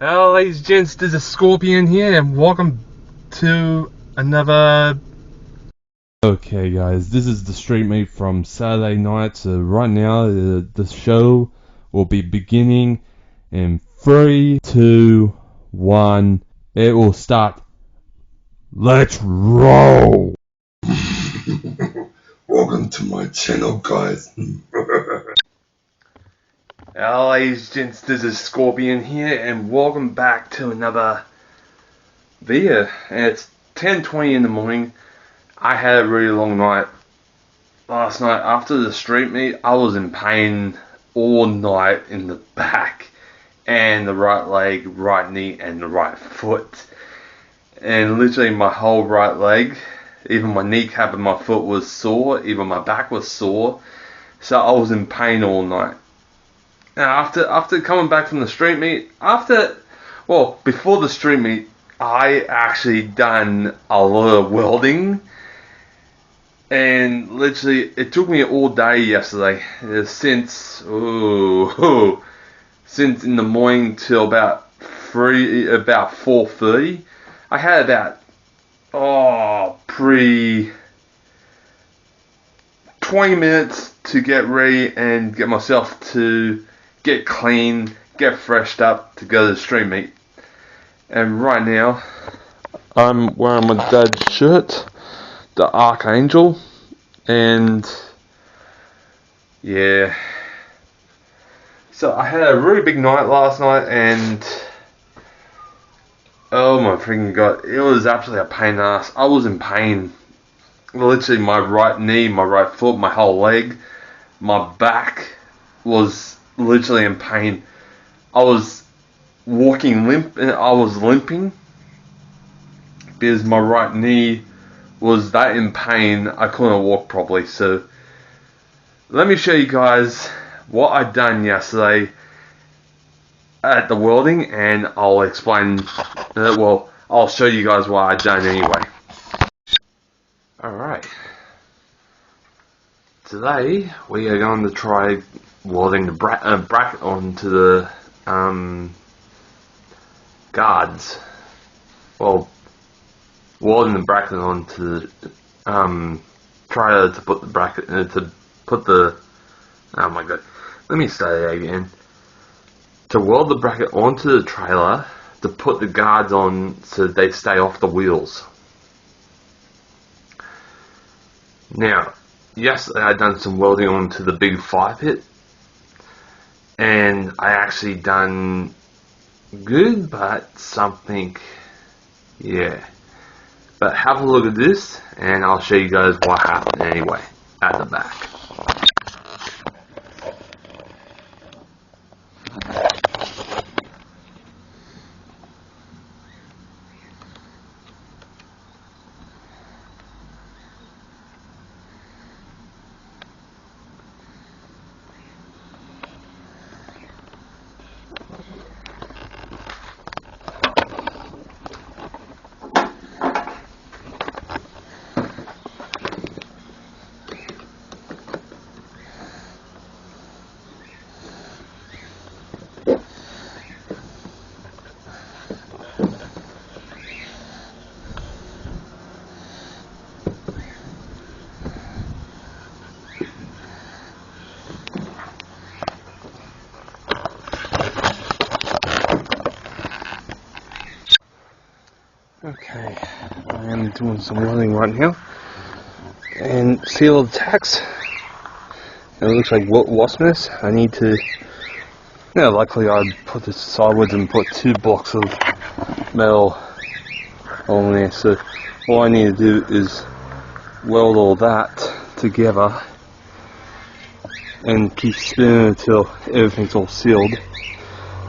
Hello ladies and gents, this is Scorpion here and welcome to another... Okay guys, this is the street meet from Saturday night, so right now the show will be beginning in 3, 2, 1, it will start. Let's roll! Welcome to my channel, guys. Hello ladies and gents, this is Scorpion here and welcome back to another video. And it's 10:20 in the morning. I had a really long night last night. After the street meet, I was in pain all night in the back and the right leg, right knee and the right foot. And literally my whole right leg, even my kneecap and my foot was sore, even my back was sore. So I was in pain all night. Now after coming back from the street meet, before the street meet, I actually done a lot of welding, and literally it took me all day yesterday, since in the morning till about 4:30. I had about 20 minutes to get ready and get myself to get clean, get freshed up to go to the street meet. And right now, I'm wearing my dad's shirt, the Archangel, and yeah. So I had a really big night last night, and oh my freaking god, it was absolutely a pain in the ass. I was in pain. Literally my right knee, my right foot, my whole leg, my back was literally in pain. I was walking limp, and I was limping because my right knee was that in pain I couldn't walk properly. So let me show you guys what I done yesterday at the welding, and I'll explain. I'll show you guys what I done anyway. Alright, today we are going to try welding the bracket onto the guards. Well, welding the bracket onto the trailer to put the bracket oh my god, let me say that again. To weld the bracket onto the trailer to put the guards on so they stay off the wheels. Now, yesterday I done some welding onto the big fire pit, and I actually done good, but something, yeah. But have a look at this, and I'll show you guys what happened anyway, at the back. Okay, I am doing some welding right now, and see all the tacks. It looks like wasp nest. I need to, luckily I put this sideways and put 2 blocks of metal on there, so all I need to do is weld all that together and keep spinning until everything's all sealed,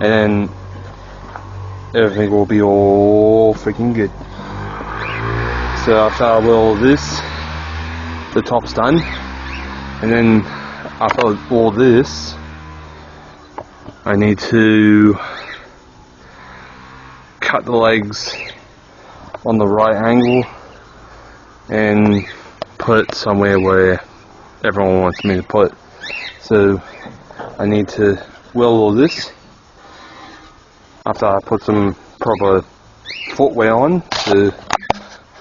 and then everything will be all freaking good. So after I weld this, the top's done, and then after all this, I need to cut the legs on the right angle and put it somewhere where everyone wants me to put it. So I need to weld all this after I put some proper footwear on. So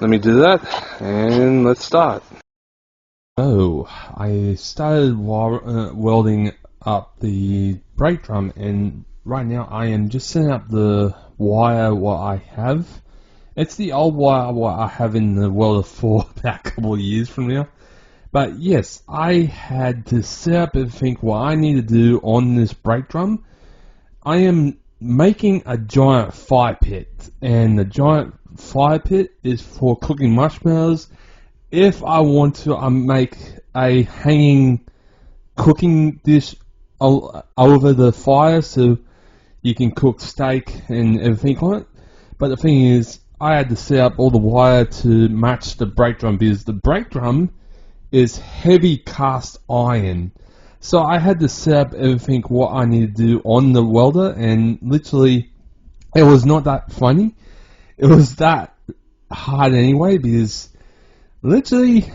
let me do that, and let's start. So I started welding up the brake drum, and right now I am just setting up the wire what I have. It's the old wire what I have in the welder for about a couple of years from now. But yes, I had to set up and think what I need to do on this brake drum. I am making a giant fire pit, and the giant fire pit is for cooking marshmallows. If I want to make a hanging cooking dish over the fire so you can cook steak and everything on it. But the thing is, I had to set up all the wire to match the brake drum because the brake drum is heavy cast iron. So I had to set up everything what I need to do on the welder, and literally it was not that funny. It was that hard anyway because literally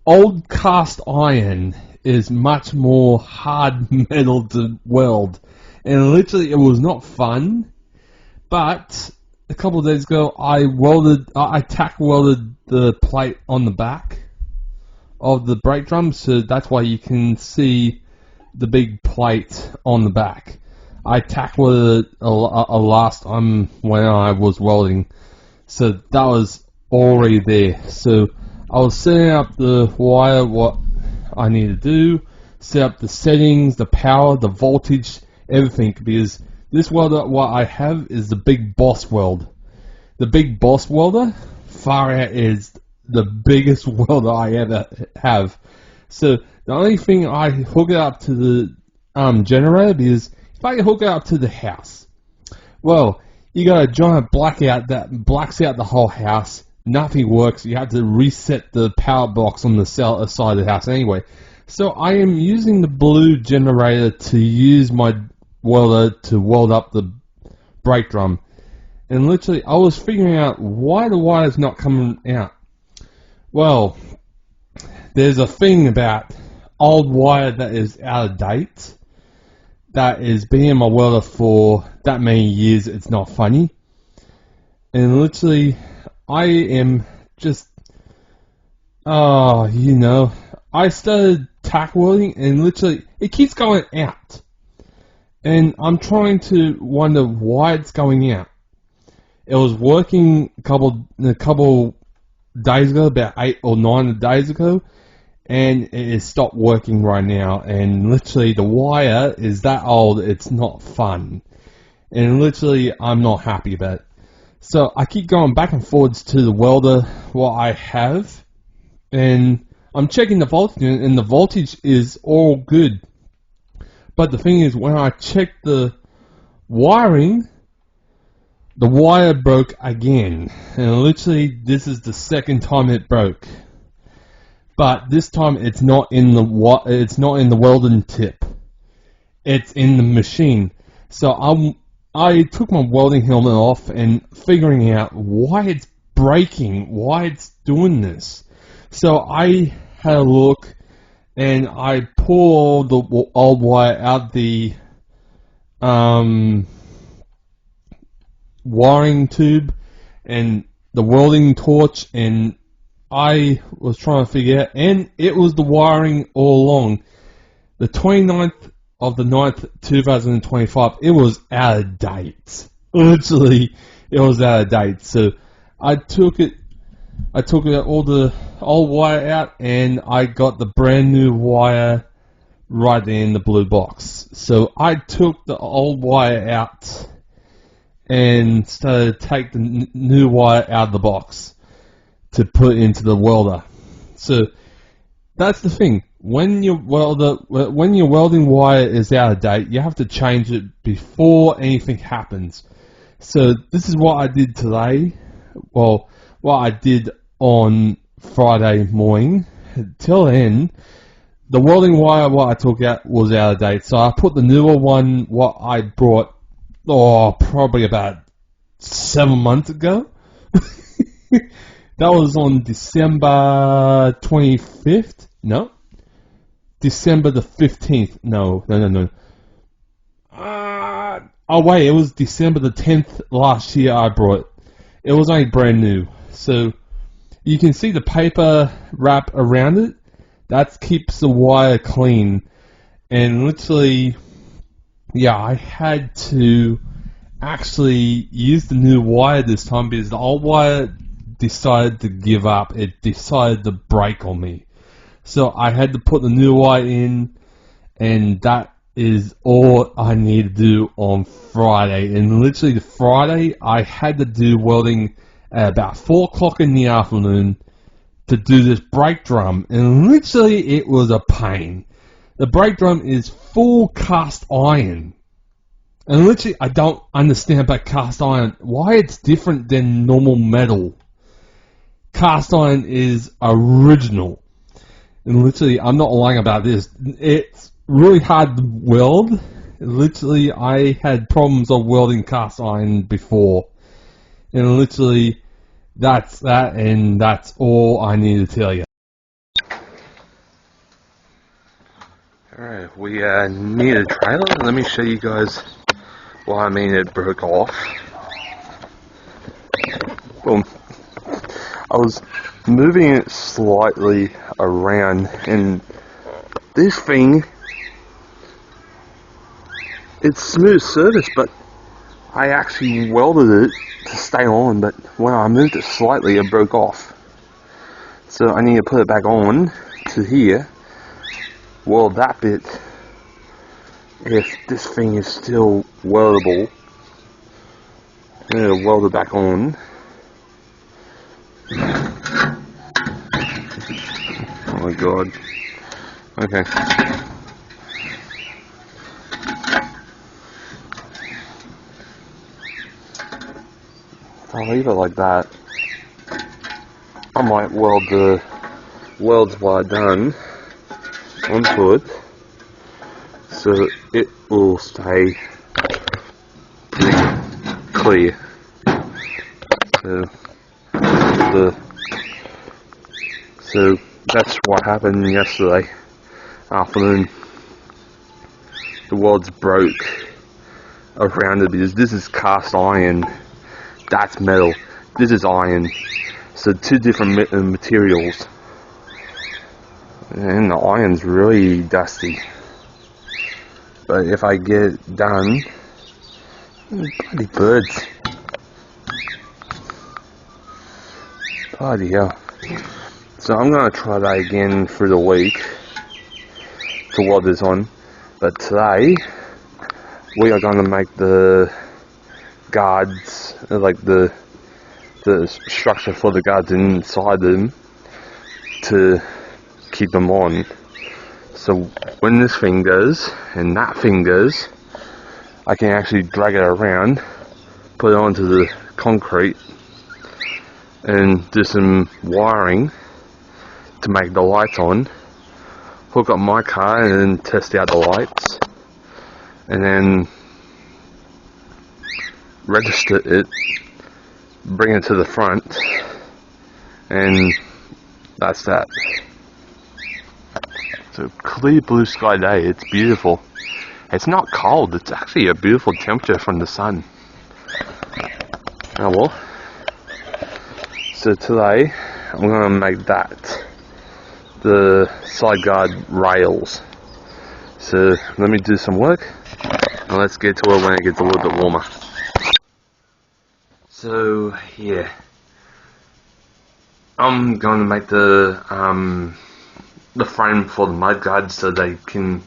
old cast iron is much more hard metal to weld, and literally it was not fun. But a couple of days ago I tack welded the plate on the back of the brake drum, so that's why you can see the big plate on the back. I tack welded a last time when I was welding, so that was already there. So I was setting up the wire, what I need to do, set up the settings, the power, the voltage, everything, because this welder what I have is the Big Boss weld. The Big Boss welder, far out, is the biggest welder I ever have. So the only thing I hook it up to the generator, because if I hook it up to the house, well, you got a giant blackout that blacks out the whole house. Nothing works. You have to reset the power box on the side of the house anyway. So I am using the blue generator to use my welder to weld up the brake drum. And literally, I was figuring out why the wire's not coming out. Well, there's a thing about old wire that is out of date, that is being in my welder for that many years, it's not funny. And literally, I am just, I started tack welding, and literally, it keeps going out. And I'm trying to wonder why it's going out. It was working a couple days ago, about 8 or 9 days ago, and it has stopped working right now. And literally, the wire is that old, it's not fun. And literally, I'm not happy about it. So I keep going back and forwards to the welder what I have, and I'm checking the voltage, and the voltage is all good. But the thing is, when I check the wiring, the wire broke again, and literally this is the second time it broke. But this time it's not in the welding tip. It's in the machine. So I took my welding helmet off and figuring out why it's breaking, why it's doing this. So I had a look, and I pulled the old wire out the wiring tube and the welding torch, and I was trying to figure out, and it was the wiring all along. The 29th of the 9th, 2025, it was out of date. Literally, it was out of date. So I took all the old wire out, and I got the brand new wire right there in the blue box. So I took the old wire out and started to take the new wire out of the box to put into the welder. So that's the thing. When your welding wire is out of date, you have to change it before anything happens. So this is what I did today. Well, what I did on Friday morning. Till then, the welding wire what I took out was out of date. So I put the newer one what I brought probably about 7 months ago. That was on December 25th. No. December the 15th. No. Oh wait, it was December the 10th last year I brought it. It was only brand new. So you can see the paper wrap around it. That keeps the wire clean. And literally, yeah, I had to actually use the new wire this time because the old wire decided to give up. It decided to break on me. So I had to put the new wire in, and that is all I need to do on Friday. And literally, the Friday, I had to do welding at about 4 o'clock in the afternoon to do this brake drum. And literally, it was a pain. The brake drum is full cast iron. And literally, I don't understand about cast iron. Why it's different than normal metal. Cast iron is original. And literally, I'm not lying about this. It's really hard to weld. Literally, I had problems of welding cast iron before. And literally, that's that, and that's all I need to tell you. Alright, we need a trailer. Let me show you guys why I mean it broke off. Boom. I was moving it slightly around, and this thing, it's smooth surface, but I actually welded it to stay on, but when I moved it slightly, it broke off. So I need to put it back on to here, weld that bit. If this thing is still weldable, I'm going to weld it back on. Oh my god. Okay. I'll leave it like that. I might weld the welds while done onto it, so it will stay pretty clear. So that's what happened yesterday afternoon. The welds broke around it because this is cast iron, that's metal, this is iron. So two different materials, and the iron's really dusty. But if I get it done, bloody birds, bloody hell. So I'm gonna try that again through the week to weld this on. But today we are gonna make the guards, like the structure for the guards inside them, to keep them on. So when this thing goes and that thing goes, I can actually drag it around, put it onto the concrete, and do some wiring to make the lights on, hook up my car and then test out the lights, and then register it, bring it to the front, and that's that. So clear blue sky day, it's beautiful. It's not cold, it's actually a beautiful temperature from the sun. Oh well. So today I'm gonna make that the side guard rails. So let me do some work and let's get to it when it gets a little bit warmer. So yeah, I'm going to make the frame for the mud guards so they can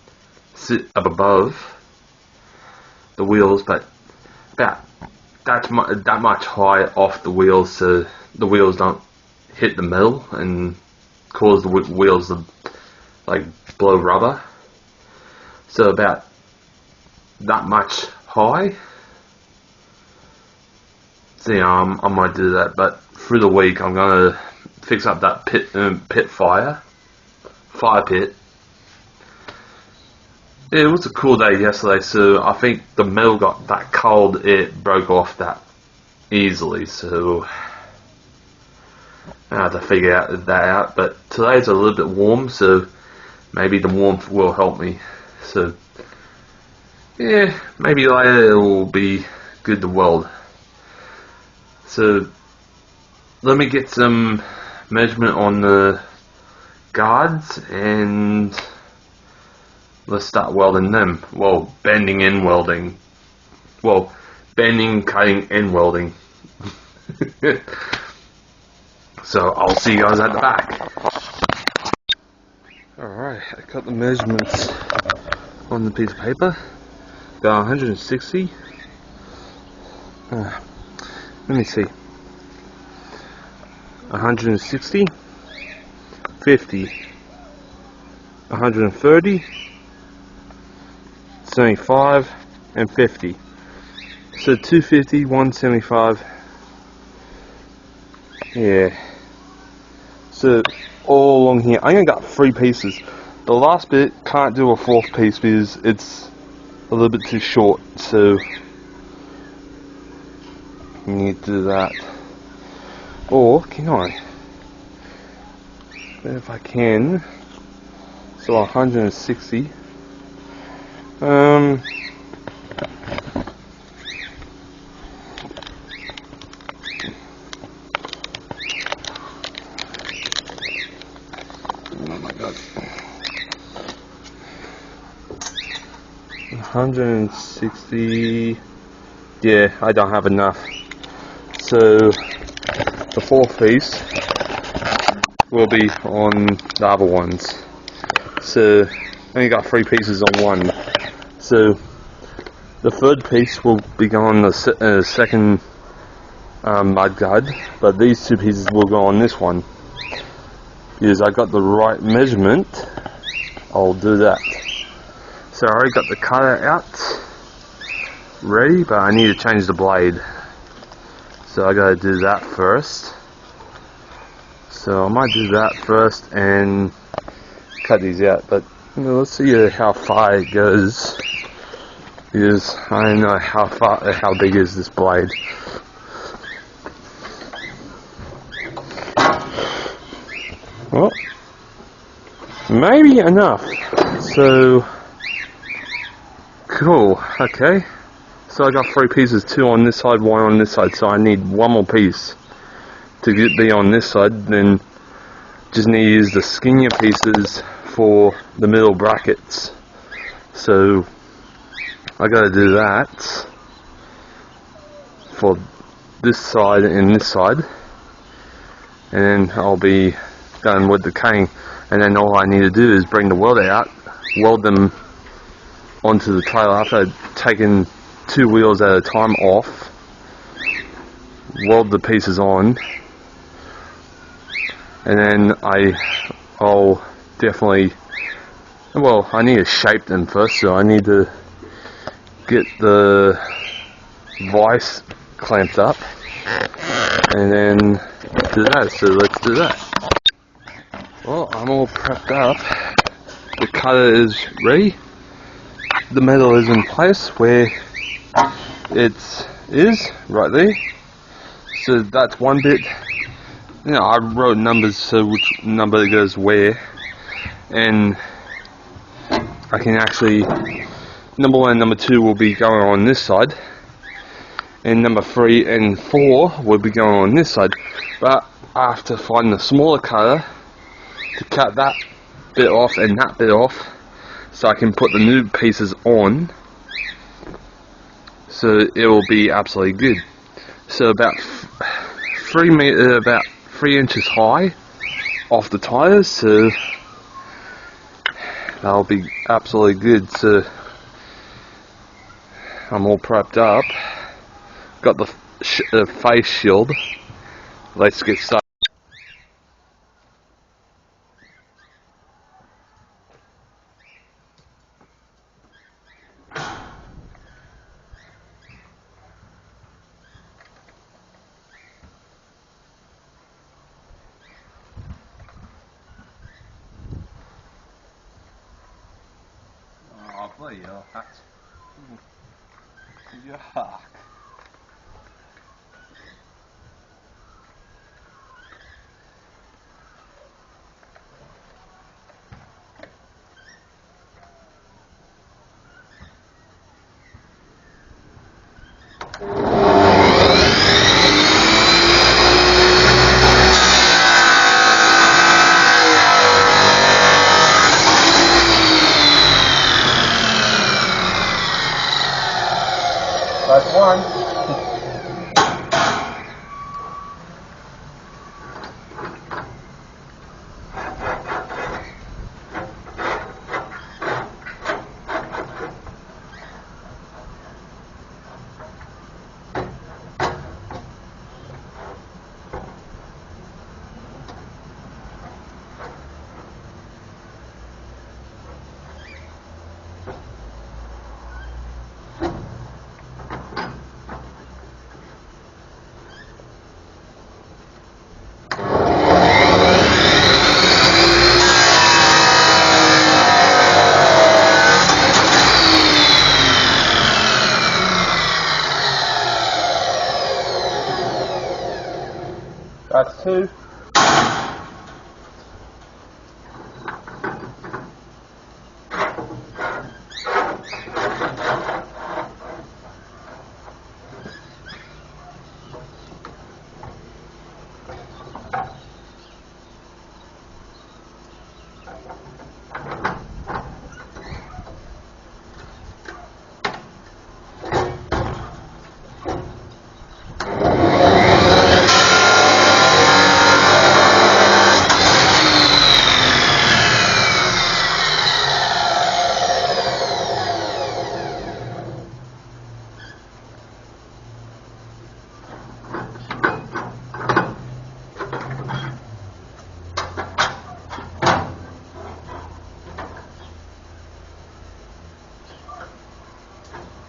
sit up above the wheels, but about that much high off the wheels so the wheels don't hit the metal and cause the wheels to like blow rubber. So about that much high. So yeah, I might do that, but through the week I'm gonna fix up that fire pit. It was a cool day yesterday, so I think the metal got that cold it broke off that easily, so I have to figure that out. But today's a little bit warm, so maybe the warmth will help me. So yeah, maybe later it will be good to weld. So let me get some measurement on the guards and let's start welding them. Well, bending and welding. Well, bending, cutting and welding. So I'll see you guys at the back. Alright, I cut the measurements on the piece of paper. Got 160. Let me see. 160, 50, 130, 75, and 50. So 250, 175. Yeah. So all along here, I only got 3 pieces. The last bit can't do a 4th piece because it's a little bit too short. So you need to do that. Or can I? If I can. So 160. Oh my god. 160. Yeah, I don't have enough. So the 4th piece will be on the other ones. So I only got 3 pieces on one. So the 3rd piece will be going on the 2nd mud guard, but these 2 pieces will go on this one. Because I got the right measurement, I'll do that. So I already got the cutter out, ready, but I need to change the blade. So I gotta do that first. So I might do that first and cut these out, but let's see how far it goes. Because I don't know how big is this blade. Well, maybe enough. So cool. Okay. So I got 3 pieces, 2 on this side, 1 on this side. So I need 1 more piece to be on this side. Then just need to use the skinnier pieces for the middle brackets. So I gotta do that for this side and this side, and then I'll be done with the cutting. And then all I need to do is bring the welder out, weld them onto the trailer after I've taken 2 wheels at a time off, weld the pieces on, and then I'll definitely, well, I need to shape them first, so I need to get the vise clamped up and then do that. So let's do that. Well, I'm all prepped up. The cutter is ready. The metal is in place where it is, right there. So that's one bit. You know, I wrote numbers, so which number goes where, and I can actually, number 1 and number 2 will be going on this side, and number 3 and 4 will be going on this side. But I have to find the smaller cutter to cut that bit off and that bit off, so I can put the new pieces on, so it will be absolutely good. So about 3 inches high off the tires, so that'll be absolutely good. So I'm all prepped up, got the face shield. Let's get started. Oh, bloody hell, that's... Yuck. One. That's 2.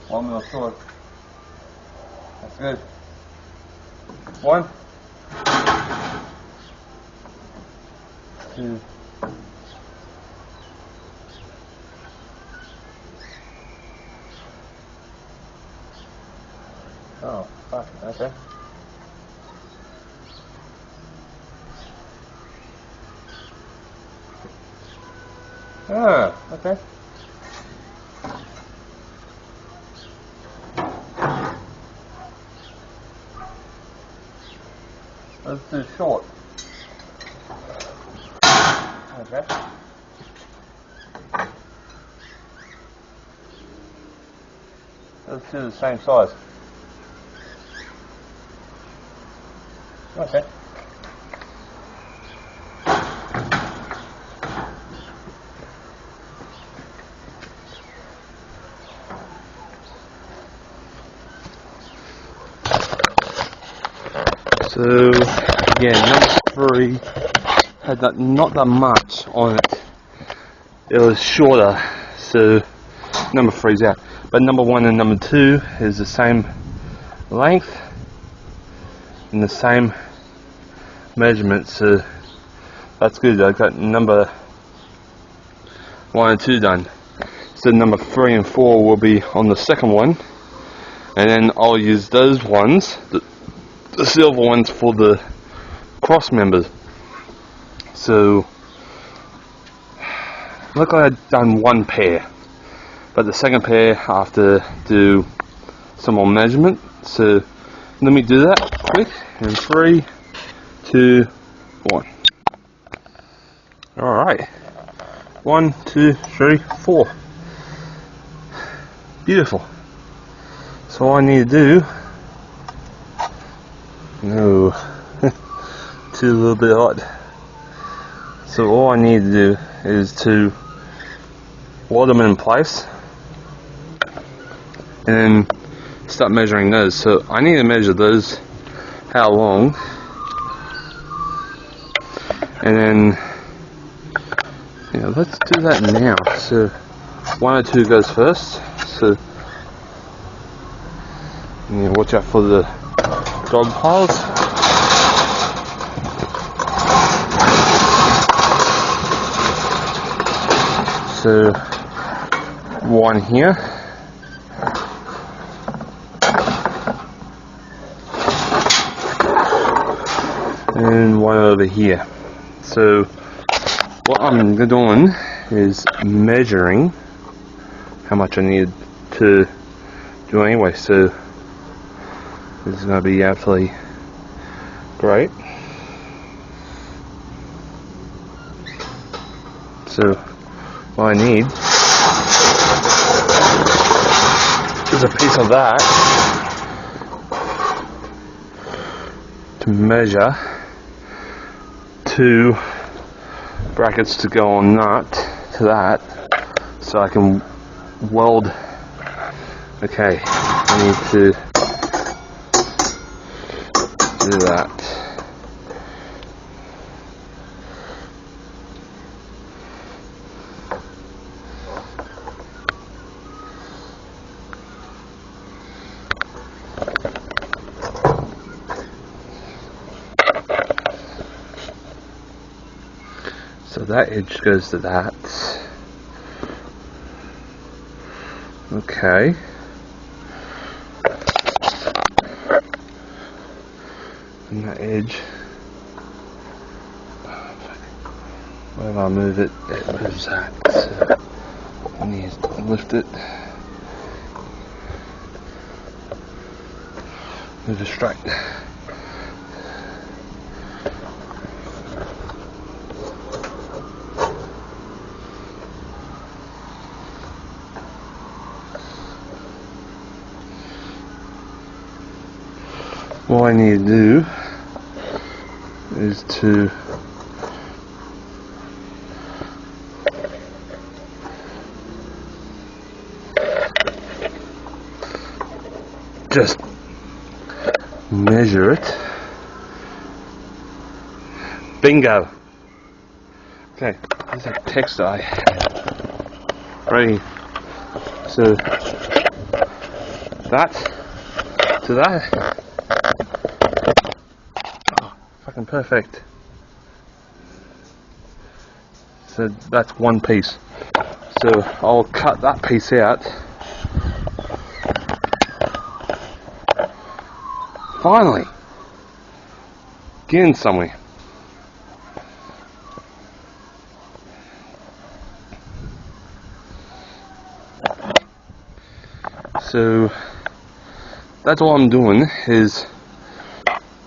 One mil short. That's good. 1, 2. Oh, fuck, okay. Ah, okay. That's too short. Okay. Those two are the same size. Okay. So, yeah, number 3 had not that much on it. It was shorter, so number 3's out. But number 1 and number 2 is the same length and the same measurement, so that's good. I got number 1 and 2 done. So number 3 and 4 will be on the second one, and then I'll use those ones, the silver ones, for the cross members. So look like I've done one pair, but the second pair I have to do some more measurement. So let me do that quick in 3, 2, 1. Alright, 1, 2, 3, 4. Beautiful. So all I need to do, no, too a little bit hot. So all I need to do is to weld them in place and then start measuring those. So I need to measure those, how long, and then, yeah, let's do that now. So 1 or 2 goes first. So yeah, watch out for the dog piles. So 1 here, and 1 over here. So what I'm doing is measuring how much I need to do anyway. So this is going to be absolutely great. So what I need is a piece of that measure 2 brackets to go on that to that, so I can weld. Okay, I need to do that. So that edge goes to that. Okay. And that edge, whenever I move it, it moves that. So I need to lift it, move it straight. What I need to do is to just measure it. Bingo! Okay, there's a text I had. Ready. So that to that. Fucking perfect. So that's one piece. So I'll cut that piece out. Finally, getting somewhere. So that's all I'm doing is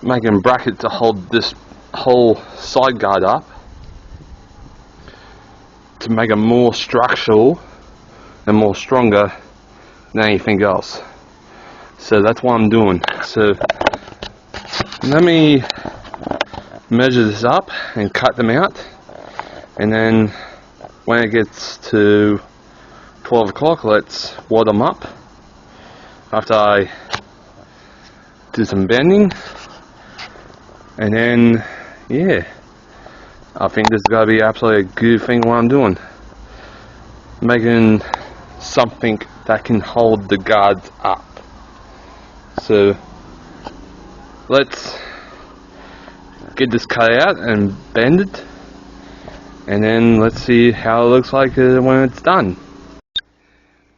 making a bracket to hold this whole side guard up to make it more structural and more stronger than anything else. So that's what I'm doing. So let me measure this up and cut them out, and then when it gets to 12 o'clock, let's wad them up after I do some bending. And then, yeah, I think this is going to be absolutely a good thing what I'm doing. Making something that can hold the guards up. So, let's get this cut out and bend it. And then let's see how it looks like when it's done.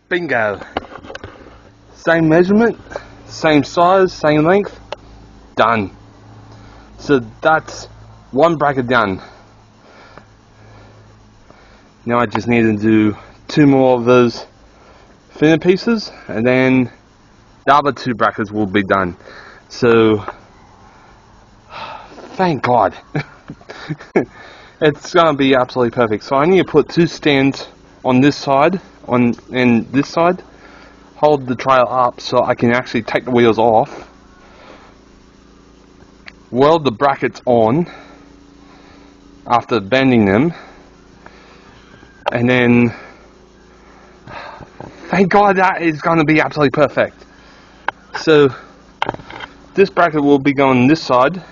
Bingo! Same measurement, same size, same length, done. So that's one bracket done. Now I just need to do 2 more of those thinner pieces, and then the other 2 brackets will be done. So thank God. It's gonna be absolutely perfect. So I need to put 2 stands on this side, and this side, hold the trailer up so I can actually take the wheels off. Weld the brackets on after bending them, and then thank God that is going to be absolutely perfect. So this bracket will be going this side,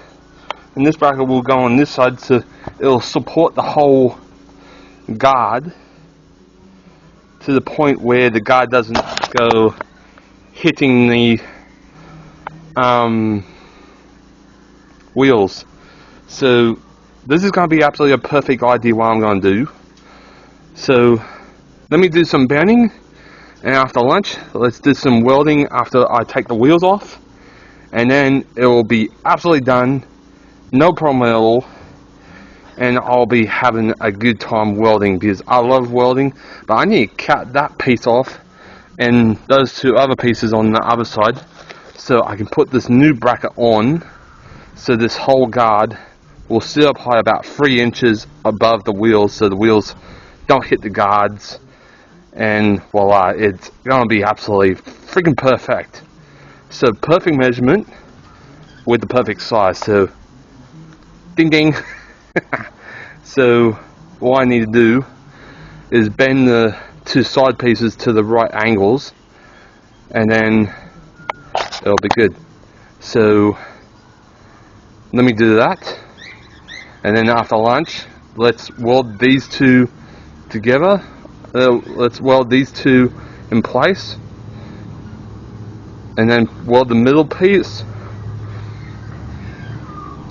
and this bracket will go on this side, so it'll support the whole guard to the point where the guard doesn't go hitting the wheels. So this is going to be absolutely a perfect idea what I'm going to do. So let me do some bending, and after lunch let's do some welding after I take the wheels off, and then it will be absolutely done, no problem at all, and I'll be having a good time welding because I love welding. But I need to cut that piece off and those 2 other pieces on the other side so I can put this new bracket on. So this whole guard will sit up high about 3 inches above the wheels, so the wheels don't hit the guards, and voila, it's gonna be absolutely freaking perfect. So perfect measurement, with the perfect size. So, ding ding. So, what I need to do is bend the two side pieces to the right angles, and then it'll be good. So, let me do that, and then after lunch, let's weld these two together. Let's weld these two in place, and then weld the middle piece,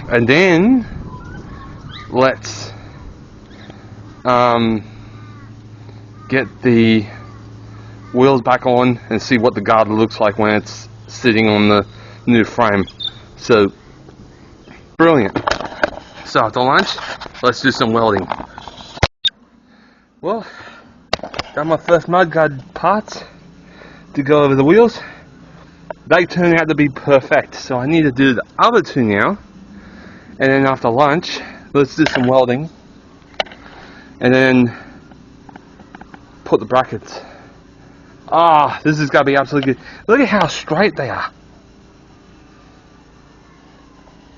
and then let's get the wheels back on and see what the guard looks like when it's sitting on the new frame. So, brilliant. So after lunch, let's do some welding. Well, got my first mudguard parts to go over the wheels. They turn out to be perfect, so I need to do the other two now. And then after lunch, let's do some welding, and then put the brackets. Ah, this is gonna be absolutely good. Look at how straight they are.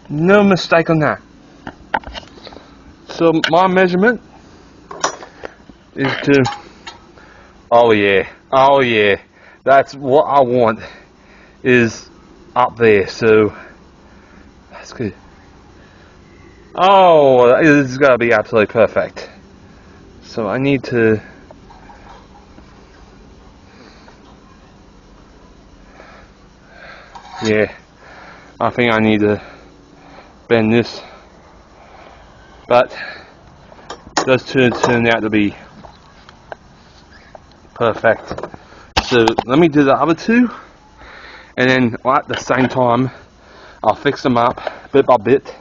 No mistake on that. So my measurement is to, oh yeah, that's what I want, is up there. So that's good. Oh, this is gonna be absolutely perfect. So I need to, yeah, I think I need to bend this, but those two turned out to be perfect. So let me do the other two, and then at the same time I'll fix them up bit by bit,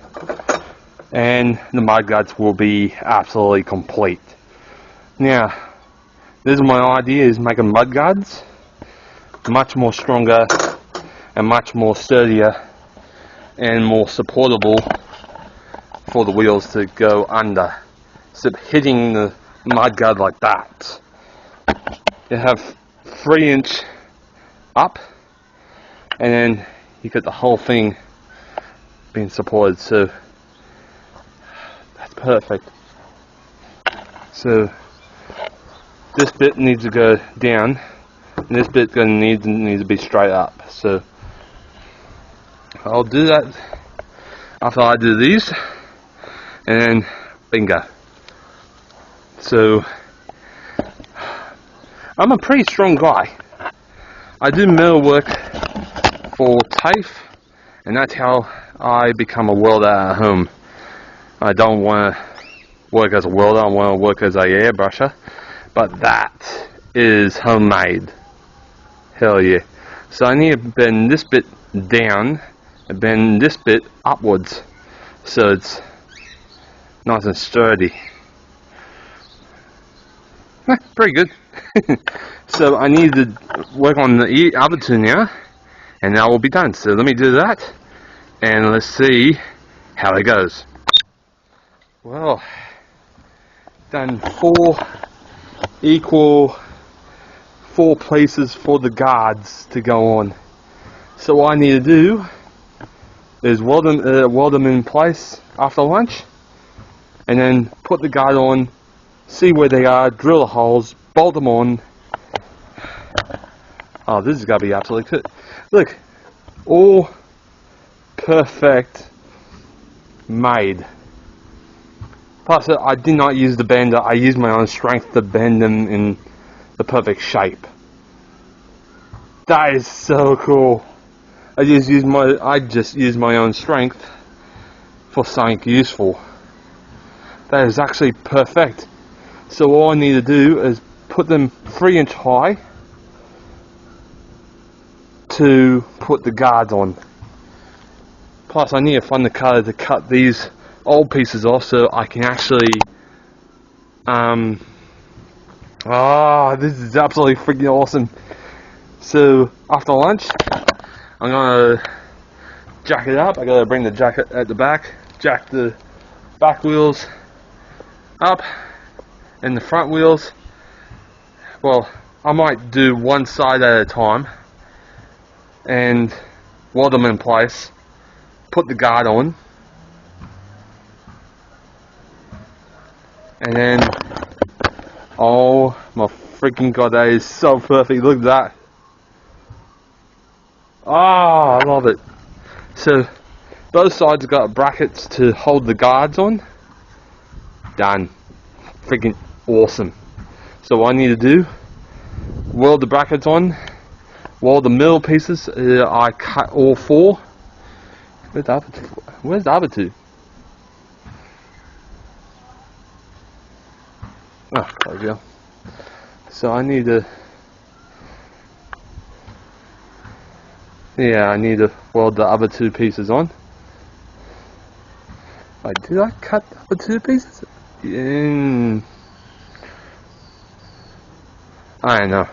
and the mudguards will be absolutely complete. Now, this is my idea, is making mudguards much more stronger and much more sturdier and more supportable for the wheels to go under. So hitting the mudguard like that, you have 3-inch up, and then you get the whole thing being supported. So that's perfect. So this bit needs to go down, and this bit needs to be straight up. So I'll do that after I do these, and then bingo. So I'm a pretty strong guy. I do metal work for TAFE, and that's how I become a welder at home. I don't want to work as a welder, I want to work as a airbrusher, but that is homemade. Hell yeah. So I need to bend this bit down and bend this bit upwards, so it's nice and sturdy. Pretty good. So I need to work on the other two now, and that will be done. So let me do that, and let's see how it goes. Well, done 4 places for the guards to go on. So what I need to do is weld them in place after lunch, and then put the guard on, see where they are, drill the holes, bolt them on. Oh, this is going to be absolutely good. Look, all perfect made. Plus, I did not use the bender, I used my own strength to bend them in the perfect shape. That is so cool. I just used my own strength for something useful. That is actually perfect. So all I need to do is put them 3-inch high to put the guards on. Plus I need to find the cutter to cut these old pieces off so I can actually this is absolutely freaking awesome. So after lunch I'm gonna jack it up. I gotta bring the jacket at the back, jack the back wheels up and the front wheels. Well, I might do one side at a time and weld them in place, put the guard on, and then, oh my freaking god, that is so perfect. Look at that. Ah, I love it. So both sides have got brackets to hold the guards on. Done. Freaking awesome. So what I need to do, weld the brackets on, weld the middle pieces. I cut all four. Where's the other two? Oh, there we go. So I need to, I need to weld the other two pieces on. Wait, did I cut the other two pieces? I don't know,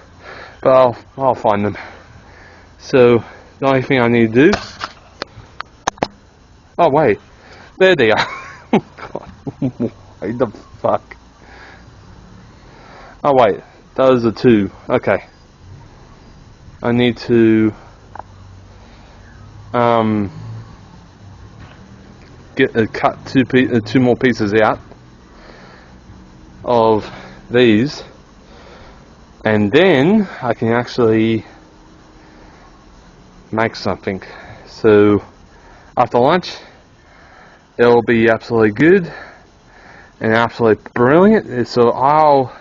but I'll find them. So the only thing I need to do, oh wait, there they are. God, what the fuck? Oh wait, those are two. Okay, I need to cut two more pieces out of these, and then I can actually make something. So after lunch, it'll be absolutely good and absolutely brilliant. So I'll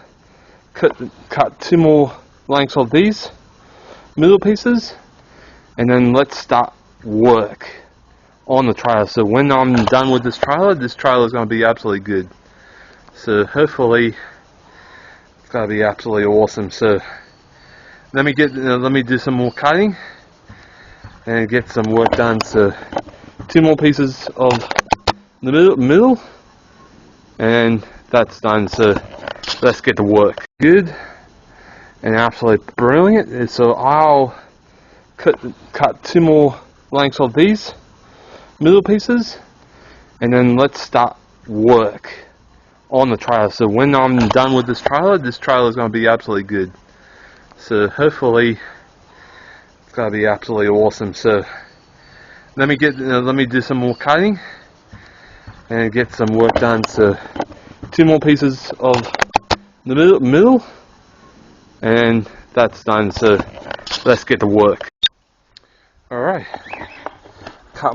cut two more lengths of these middle pieces, and then let's start work on the trailer. So when I'm done with this trailer is going to be absolutely good. So hopefully it's going to be absolutely awesome. So let me do some more cutting and get some work done. So two more pieces of the middle, and that's done. So let's get to work. Good and absolutely brilliant. So I'll cut two more lengths of these middle pieces, and then let's start work on the trailer. So when I'm done with this trailer is going to be absolutely good. So hopefully it's going to be absolutely awesome. So let me do some more cutting and get some work done. So two more pieces of the middle, and that's done. So let's get to work. Alright, cut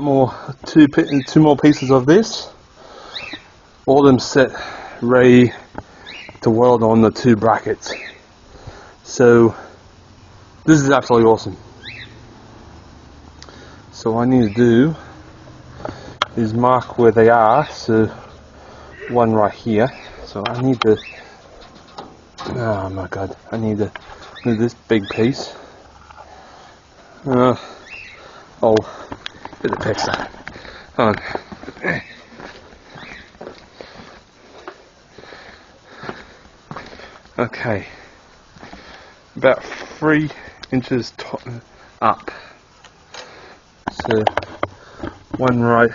two more pieces of this, all of them set ready to weld on the two brackets. So this is absolutely awesome. So what I need to do is mark where they are. So one right here. So I need to, oh my god, I need to do this big piece. Oh, get the pixel. Hold on. Okay, about 3 inches up. So one right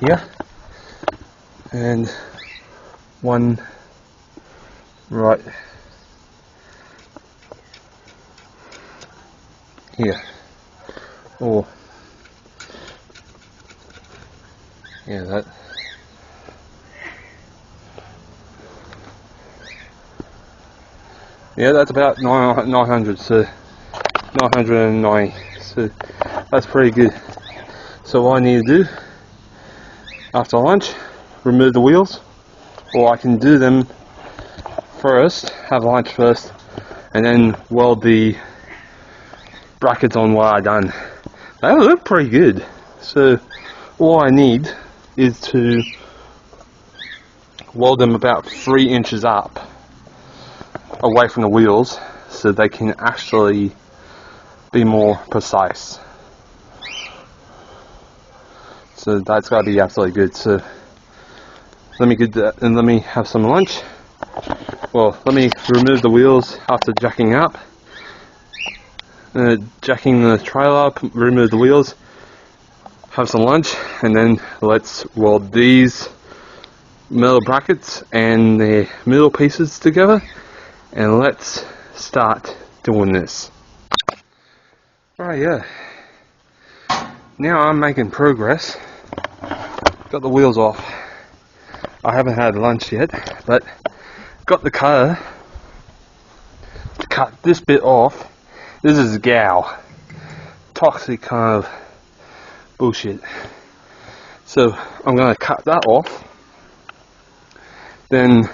here, and one right here. Or yeah, that. Yeah, that's about 900, so 990, so that's pretty good. So what I need to do after lunch, remove the wheels, or I can do them first, have lunch first, and then weld the brackets on while I'm done. They look pretty good. So all I need is to weld them about 3 inches up away from the wheels, so they can actually be more precise. So that's got to be absolutely good. So let me get that, and let me have some lunch. Well, let me remove the wheels after jacking up, jacking the trailer up, remove the wheels, have some lunch, and then let's weld these metal brackets and the middle pieces together. And let's start doing this. Oh yeah. Now I'm making progress. Got the wheels off. I haven't had lunch yet, but got the cutter to cut this bit off. This is gal. Toxic kind of bullshit. So I'm going to cut that off. Then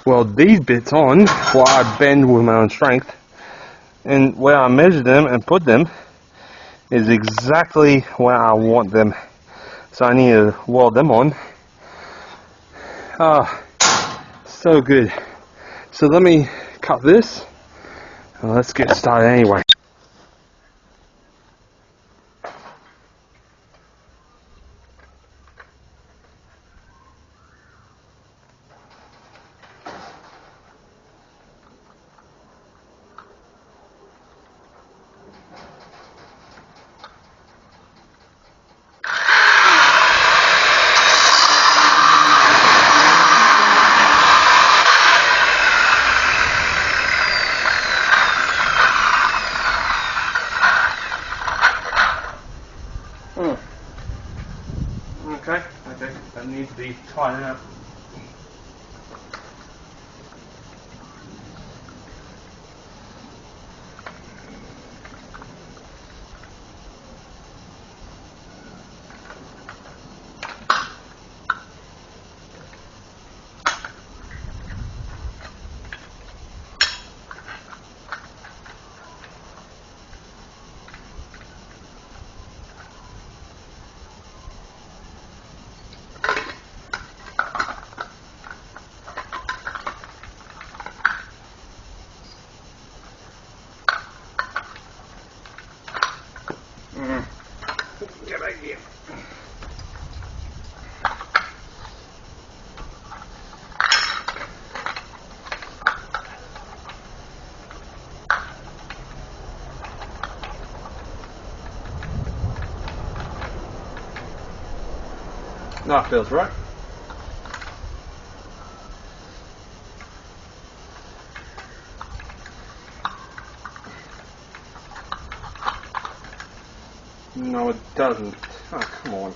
weld these bits on while I bend with my own strength. And where I measure them and put them is exactly where I want them. So I need to weld them on. Ah, so good. So let me cut this. Let's get started anyway. Okay, that needs to be tightened up. Get back here. That feels right. No, it doesn't. Oh, come on.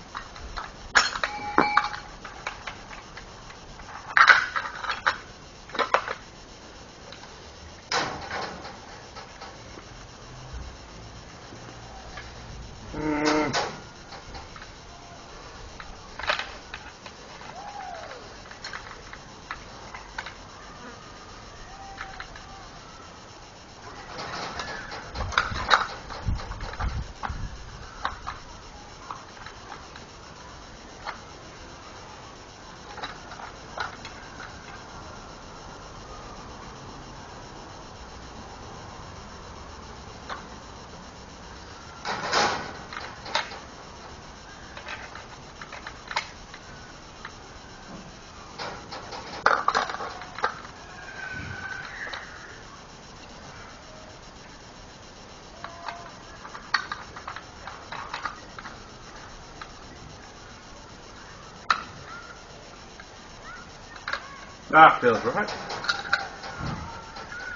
That feels right.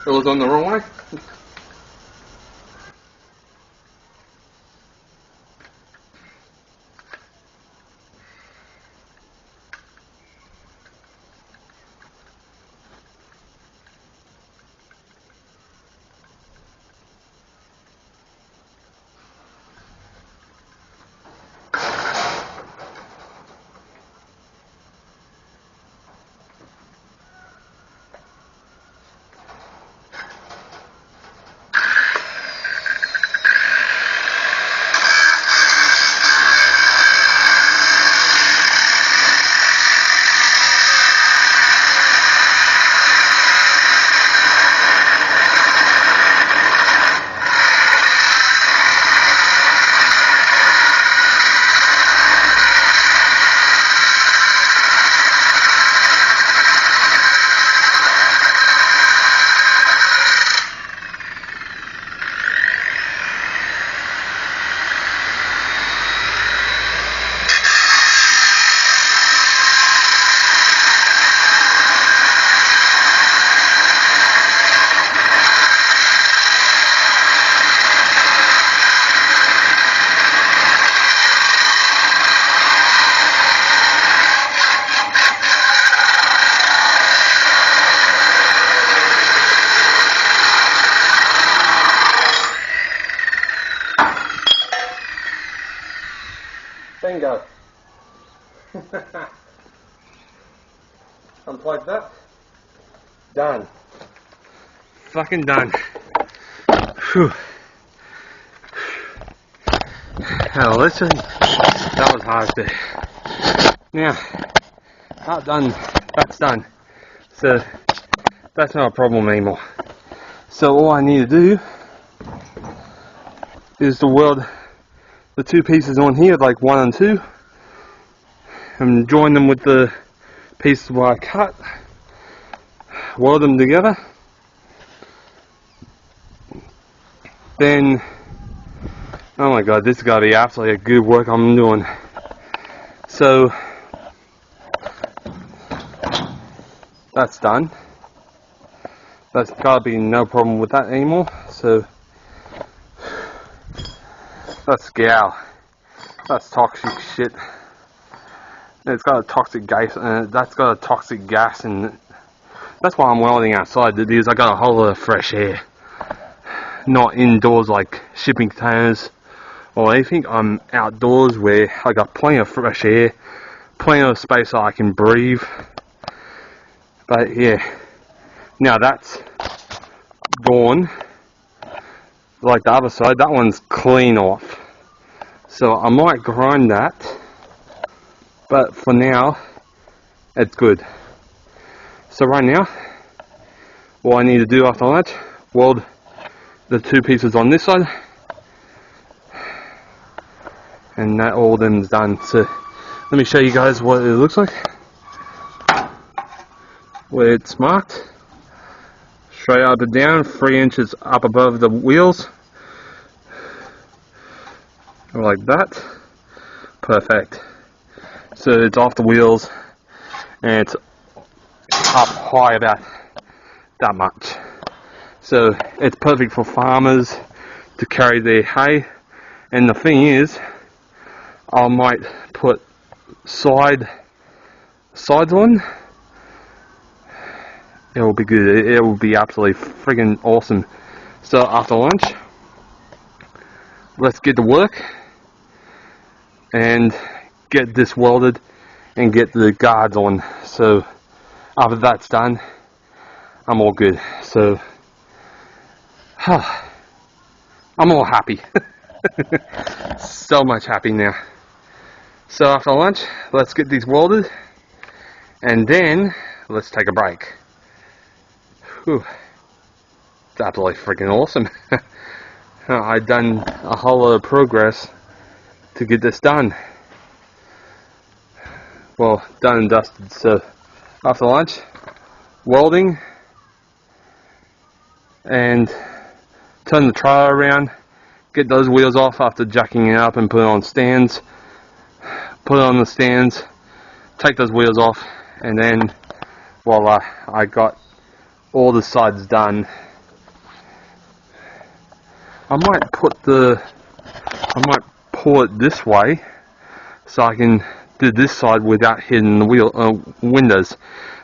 It was on the wrong way. Bingo. Unplug that. Done. Fucking done. Phew. Hell, listen. That was hard there. Now, that's done. So, that's not a problem anymore. So all I need to do is to weld the two pieces on here, like 1 and 2, and join them with the pieces where I cut, weld them together, then, oh my god, this has got to be absolutely good work I'm doing. So, that's done. That's got to be no problem with that anymore. So, that's gal. That's toxic shit. It's got a toxic gas, that's got a toxic gas in it. That's why I'm welding outside, because I got a whole lot of fresh air. Not indoors like shipping containers or anything. I'm outdoors where I got plenty of fresh air, plenty of space so I can breathe. But yeah, now that's gone. Like the other side, that one's clean off. So I might grind that, but for now, it's good. So right now, all I need to do after lunch, weld the two pieces on this side, and that all them's done. So let me show you guys what it looks like. Where it's marked, straight up and down, 3 inches up above the wheels, like that. Perfect. So it's off the wheels and it's up high about that much. So it's perfect for farmers to carry their hay. And the thing is, I might put sides on. It will be good. It will be absolutely friggin' awesome. So after lunch, let's get to work and get this welded and get the guards on. So after that's done, I'm all good. So I'm all happy. So much happy now. So after lunch, let's get these welded and then let's take a break. Whew. It's absolutely freaking awesome. I've done a whole lot of progress to get this done. Well, done and dusted. So after lunch, welding and turn the trailer around, get those wheels off after jacking it up and put it on stands, put it on the stands, take those wheels off, and then voila, I got all the sides done. I might pull it this way so I can do this side without hitting the windows,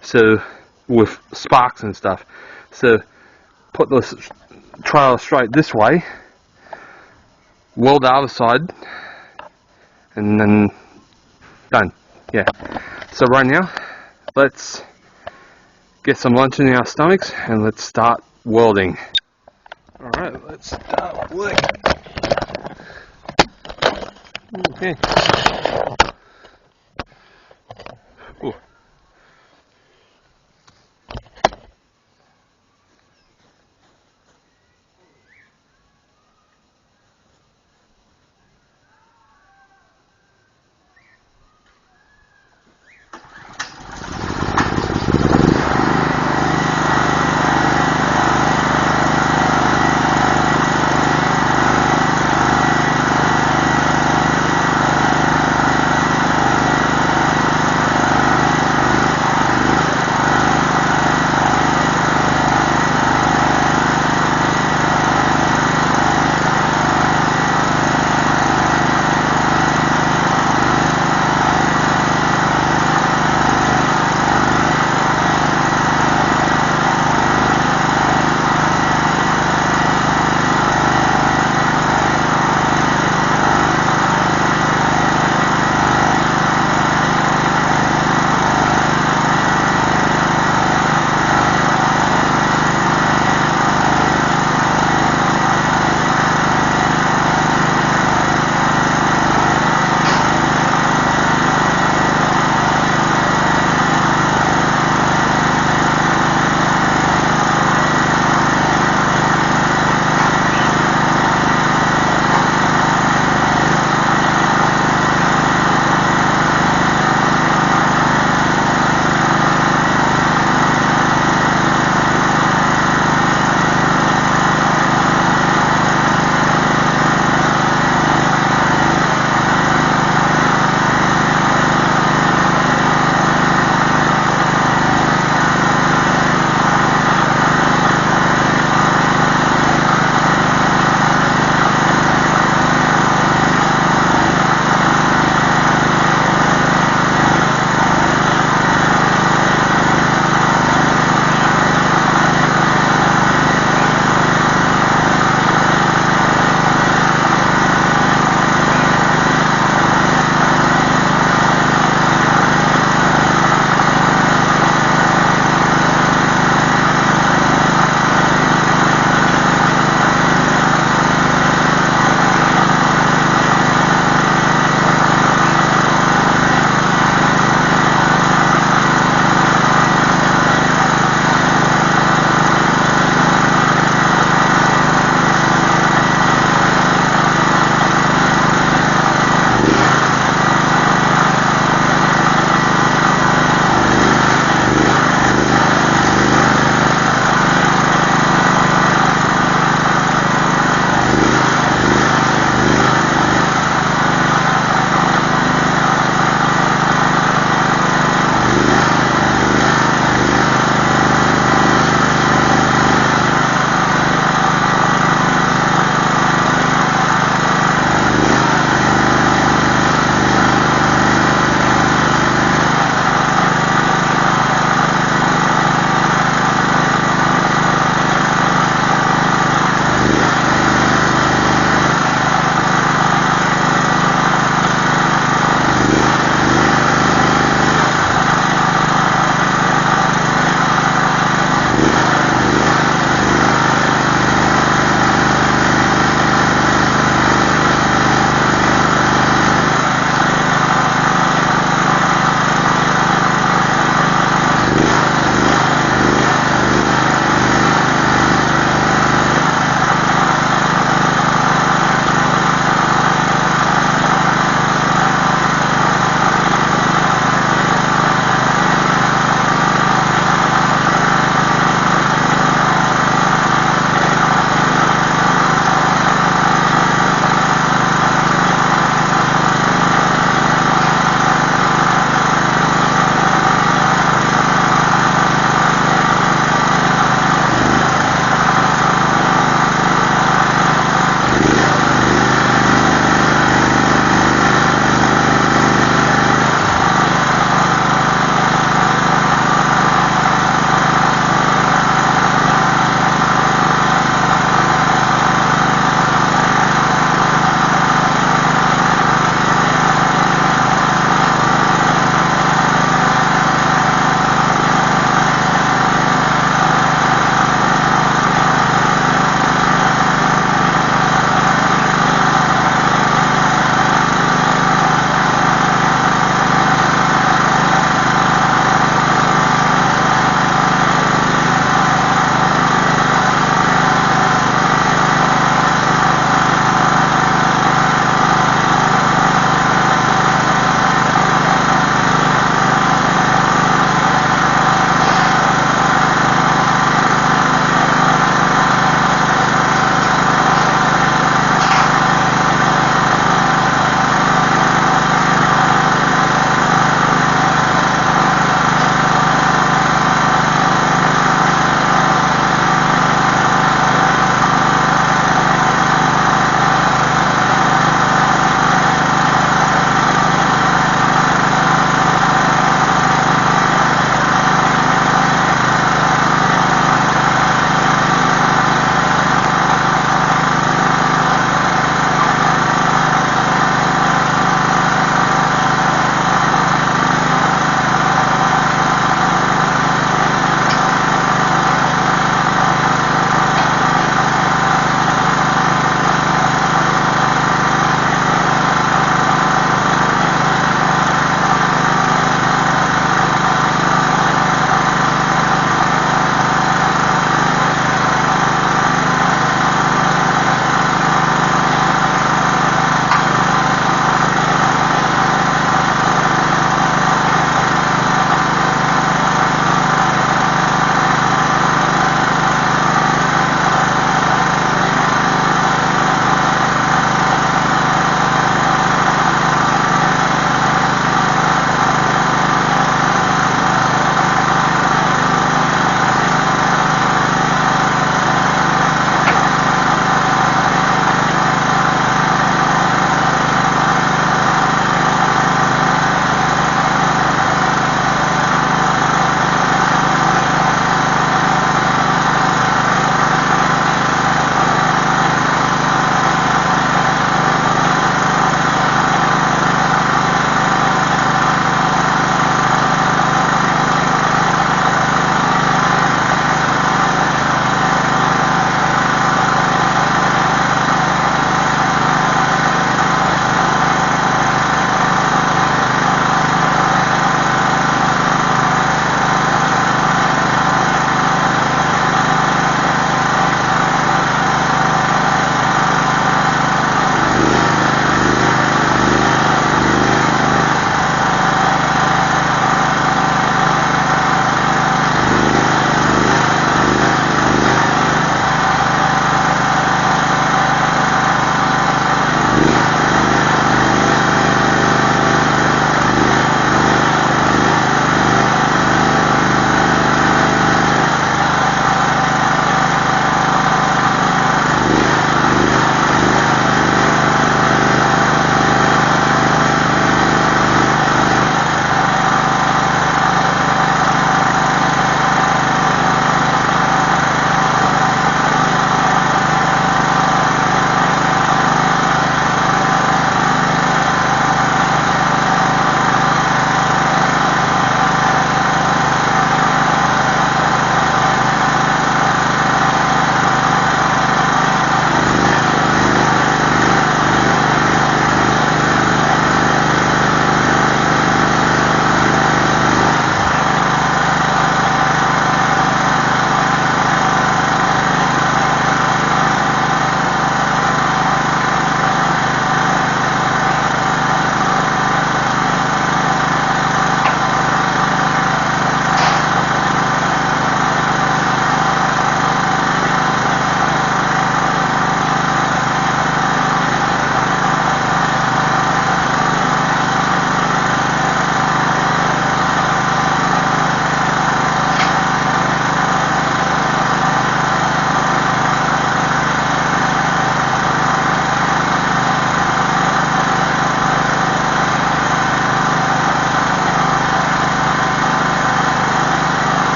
so with sparks and stuff. So put the trailer straight this way, weld the other side, and then done. Yeah. So right now, let's get some lunch in our stomachs and let's start welding. Alright, let's start working. Okay. Ooh.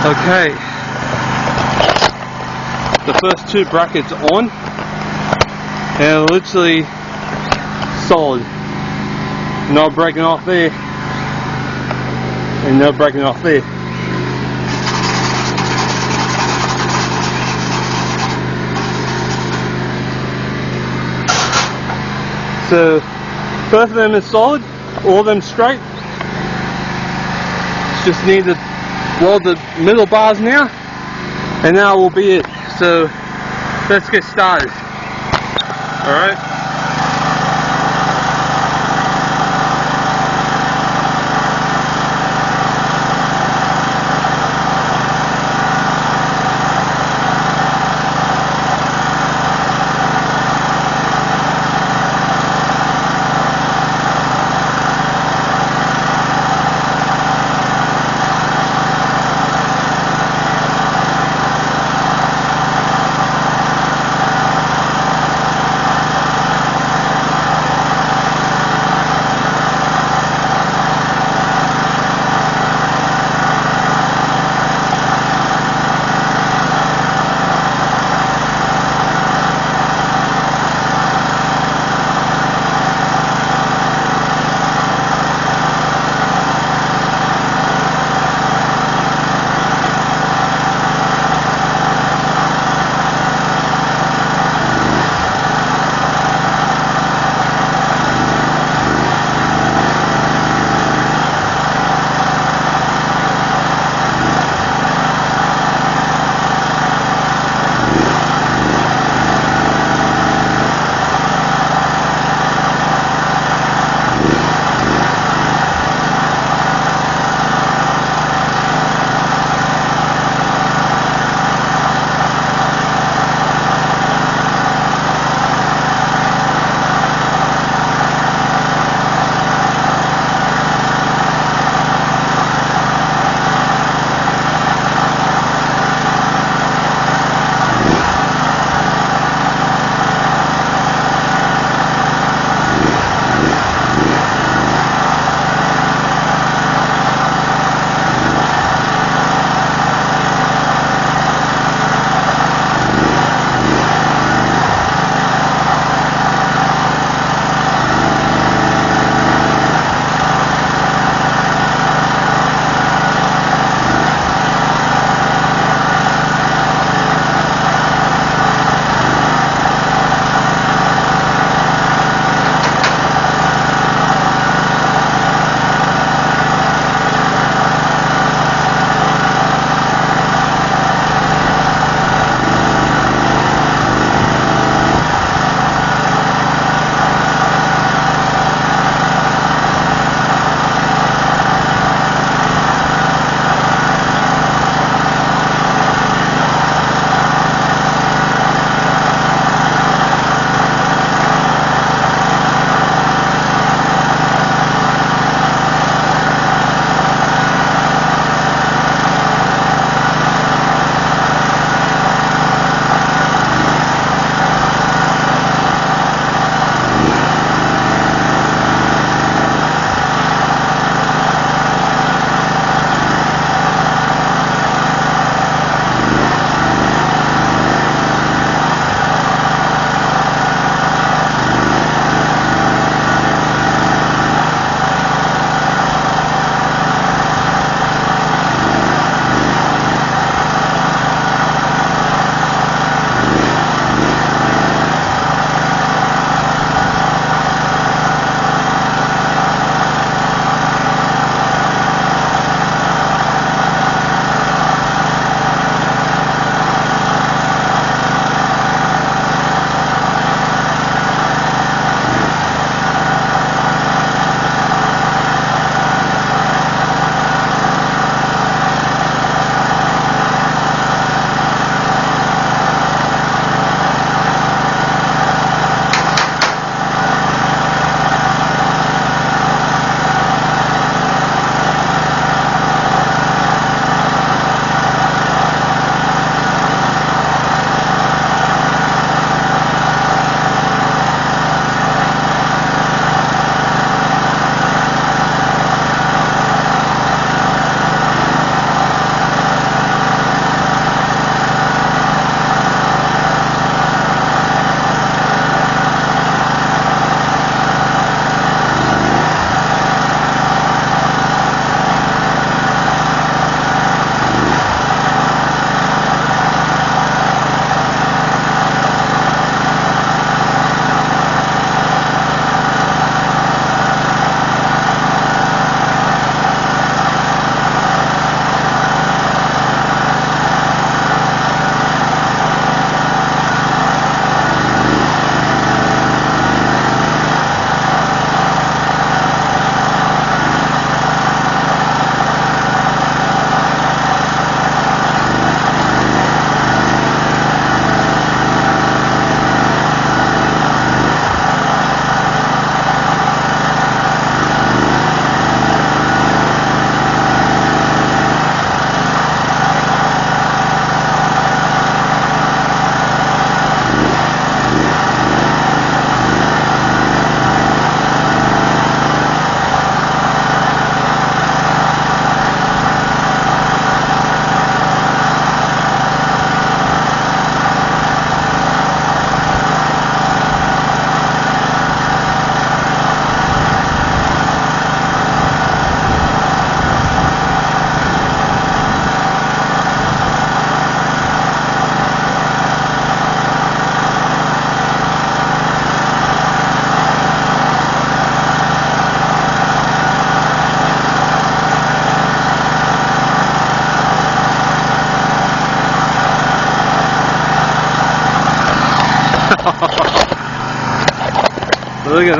Okay, the first two brackets on, and literally solid. No breaking off there, and no breaking off there. So both of them is solid, all of them straight. Just need to weld the middle bars now, and that will be it. So let's get started. Alright.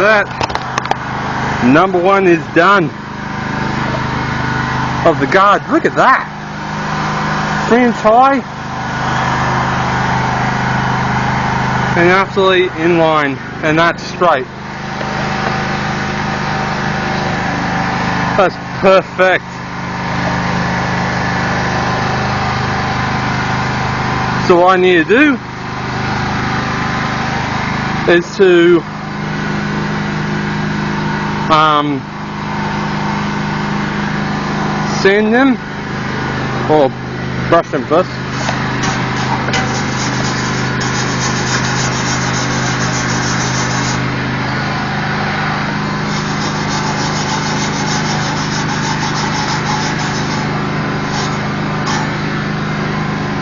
that. Number one is done. Of the guard. Look at that. 3 inch high. And absolutely in line. And that's straight. That's perfect. So what I need to do is to sand them, or brush them first.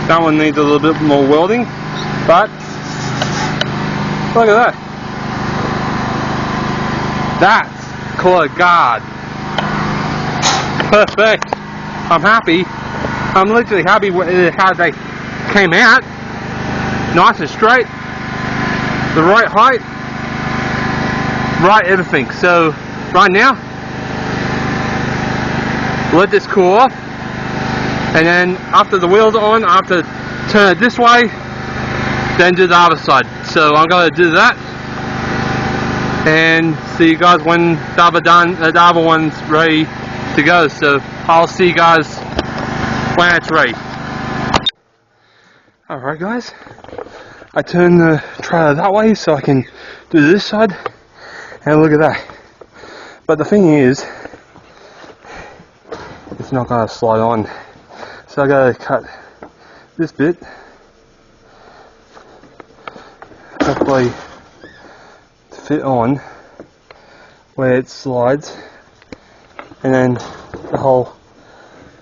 That one needs a little bit more welding, but look at that. That's called a guard. Perfect. I'm happy. I'm literally happy with how they came out. Nice and straight. The right height. Right everything. So right now, let this cool off. And then after the wheels are on, I have to turn it this way, then do the other side. So I'm going to do that. And see you guys when the other one's ready to go. So I'll see you guys when it's ready. Alright guys, I turn the trailer that way so I can do this side, and look at that. But the thing is, it's not going to slide on, so I got to cut this bit, hopefully to fit on where it slides, and then the whole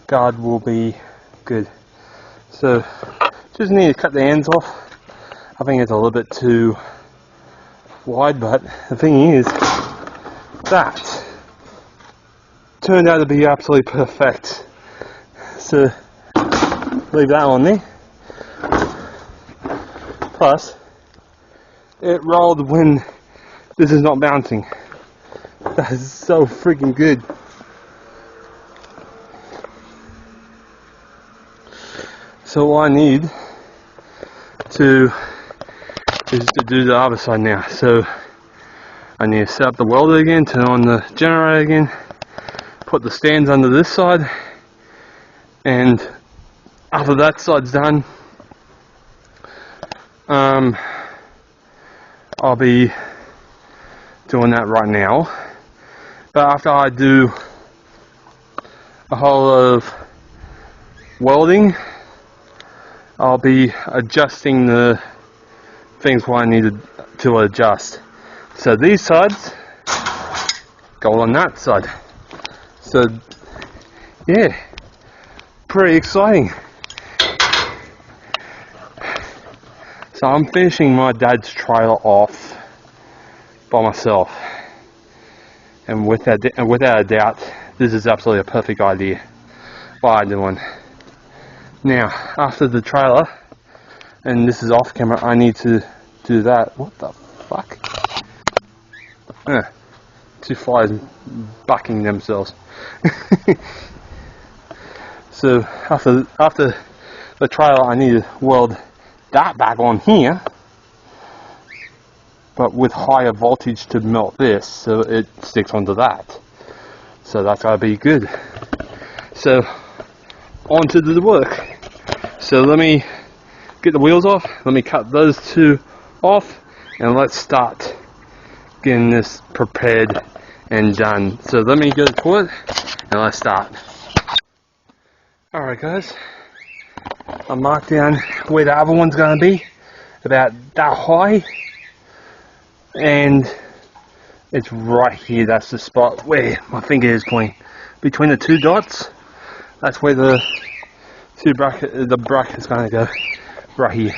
guard will be good. So just need to cut the ends off. I think it's a little bit too wide, but the thing is that turned out to be absolutely perfect. So leave that on there. Plus it rolled when this is not bouncing. That is so freaking good. So what I need to is to do the other side now. So I need to set up the welder again, turn on the generator again, put the stands under this side, and after that side's done, I'll be doing that right now. But after I do a whole lot of welding, I'll be adjusting the things what I needed to adjust. So these sides go on that side. So yeah, pretty exciting. So I'm finishing my dad's trailer off by myself, and without a doubt, this is absolutely a perfect idea. What I'm doing. Now, after the trailer, and this is off camera, I need to do that. What the fuck? Two flies bucking themselves. So after the trailer, I need to weld that back on here, but with higher voltage to melt this, so it sticks onto that. So that's gotta be good. So on to the work. So let me get the wheels off, let me cut those two off, and let's start getting this prepared and done. So let me go to it and let's start. Alright guys, I marked down where the other one's going to be, about that high, and it's right here. That's the spot where my finger is pointing, between the two dots. That's where the bracket is going to go, right here.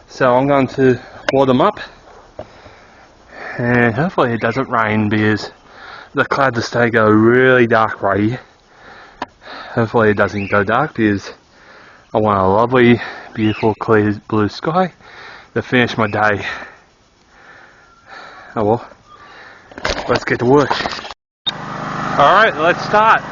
So I'm going to weld them up, and hopefully it doesn't rain because the clouds today go really dark right here. Hopefully it doesn't go dark because I want a lovely, beautiful, clear blue sky to finish my day. Oh well, let's get to work. Alright, let's start.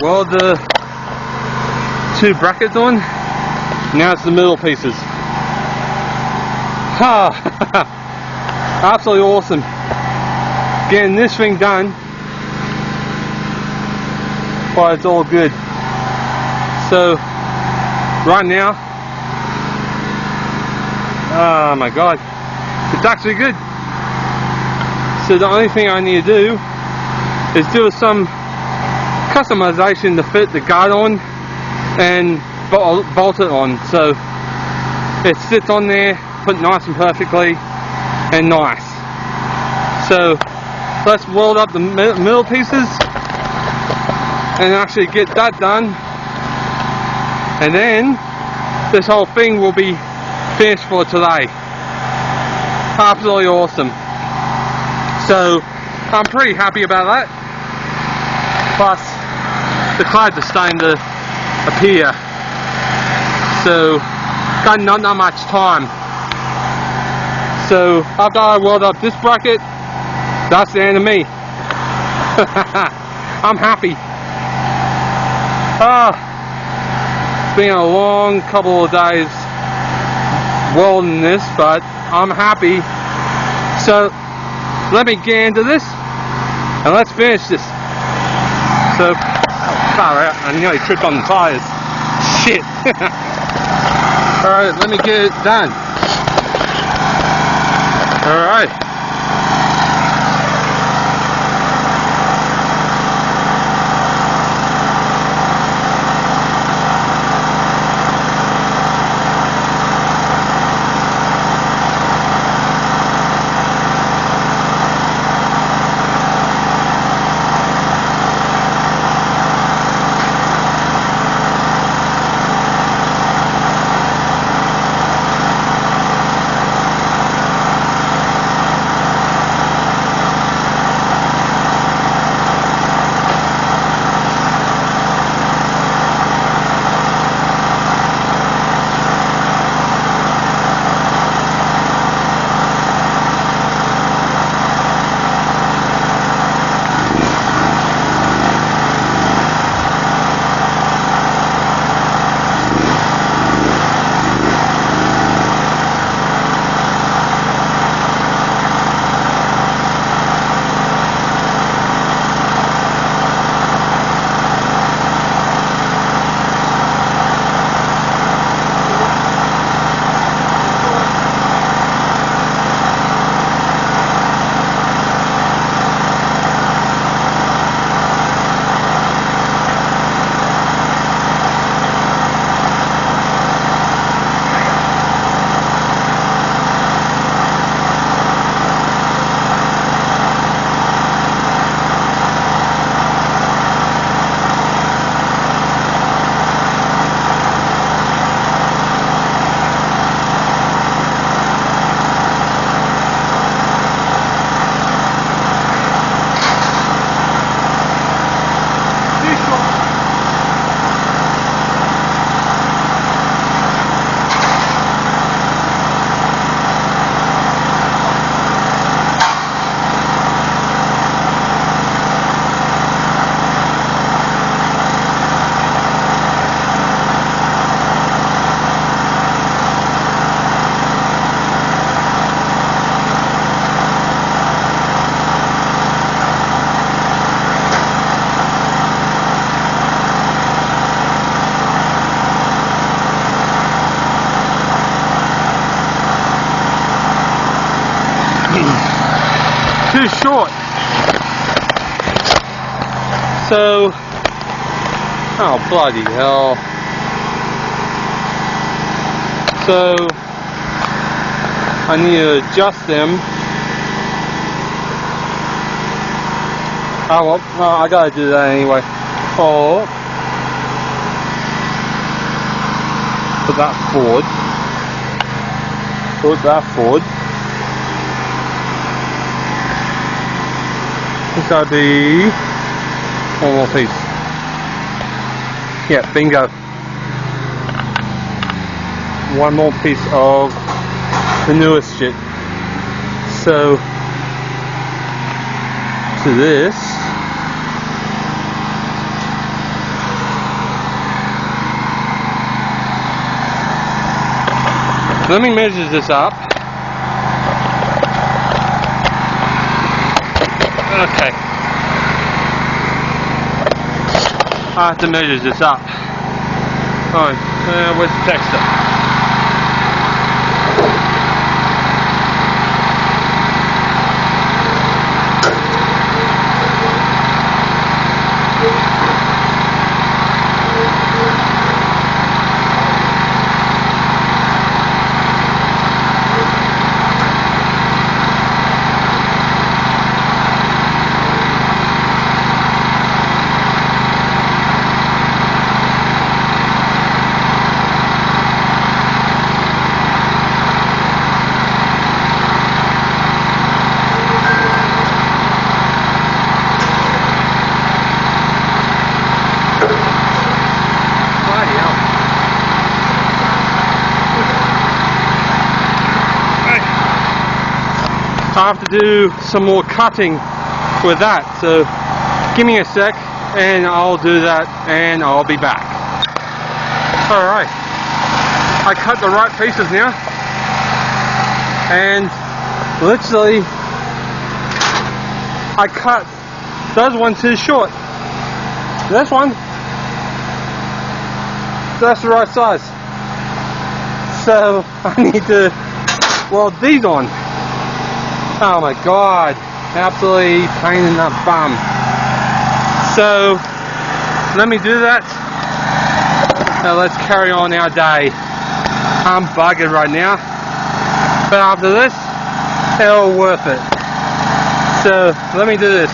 weld the two brackets on. Now it's the middle pieces. Absolutely awesome. Getting this thing done, but it's all good. So right now, oh my god, it's actually good. So the only thing I need to do is do some customization to fit the guard on and bolt it on, so it sits on there, put nice and perfectly and nice. So let's weld up the middle pieces and actually get that done, and then this whole thing will be finished for today. Absolutely awesome. So I'm pretty happy about that. Plus the clouds are starting to appear, so got not much time. So after I weld up this bracket, that's the end of me. I'm happy. It's been a long couple of days welding this, but I'm happy. So let me get into this and let's finish this. So, sorry, I nearly tripped on the tires. Shit. Alright, let me get it done. Alright. Too short. So, oh bloody hell. So, I need to adjust them. Oh well, no, I gotta do that anyway. Oh, put that forward. Put that forward. It's gotta be one more piece. Yeah, bingo. One more piece of the newest shit. So, to this, Let me measure this up. Okay. I have to measure this up. Alright, where's the texter? I have to do some more cutting with that, so give me a sec and I'll do that and I'll be back. Alright, I cut the right pieces now, and literally I cut those ones too short. This one, that's the right size, so I need to weld these on. Oh my god, absolutely pain in the bum. So, let me do that. Now let's carry on our day. I'm buggered right now, but after this, hell worth it. So, let me do this.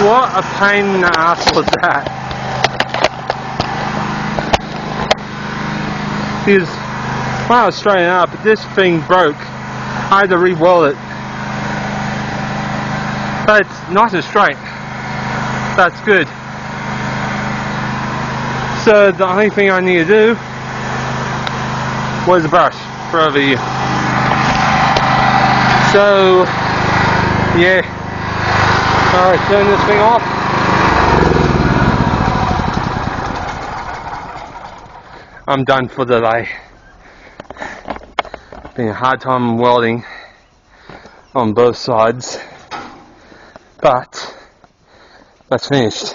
What a pain in the ass was that. Because when I was straightening up, this thing broke. I had to re-weld it. But it's nice and straight. That's good. So the only thing I need to do was a brush for over here. So yeah, alright, turn this thing off. I'm done for the day. Been a hard time welding on both sides, but that's finished.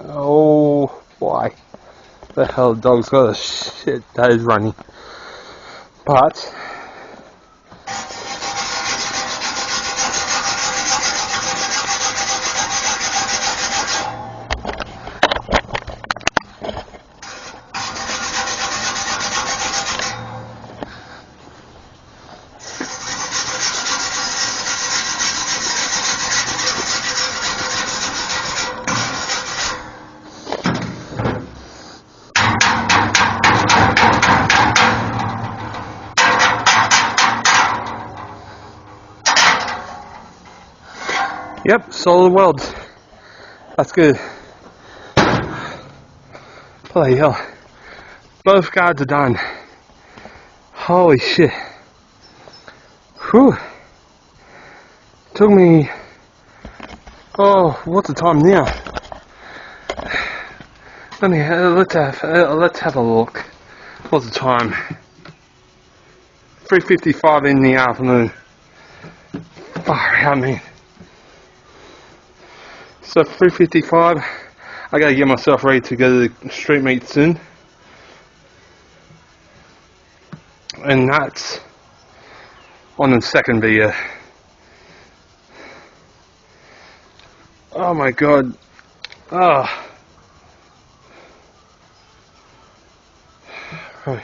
Oh boy, the hell, the dog's got a shit that is running. But yep, solid welds. That's good. Bloody hell. Both guards are done. Holy shit. Whew. Took me... Oh, what's the time now? Let's have a look. What's the time? 3:55 in the afternoon. Far out, man. So 3:55, I gotta get myself ready to go to the street meet soon. And that's on the second video. Oh my god. Oh. Right.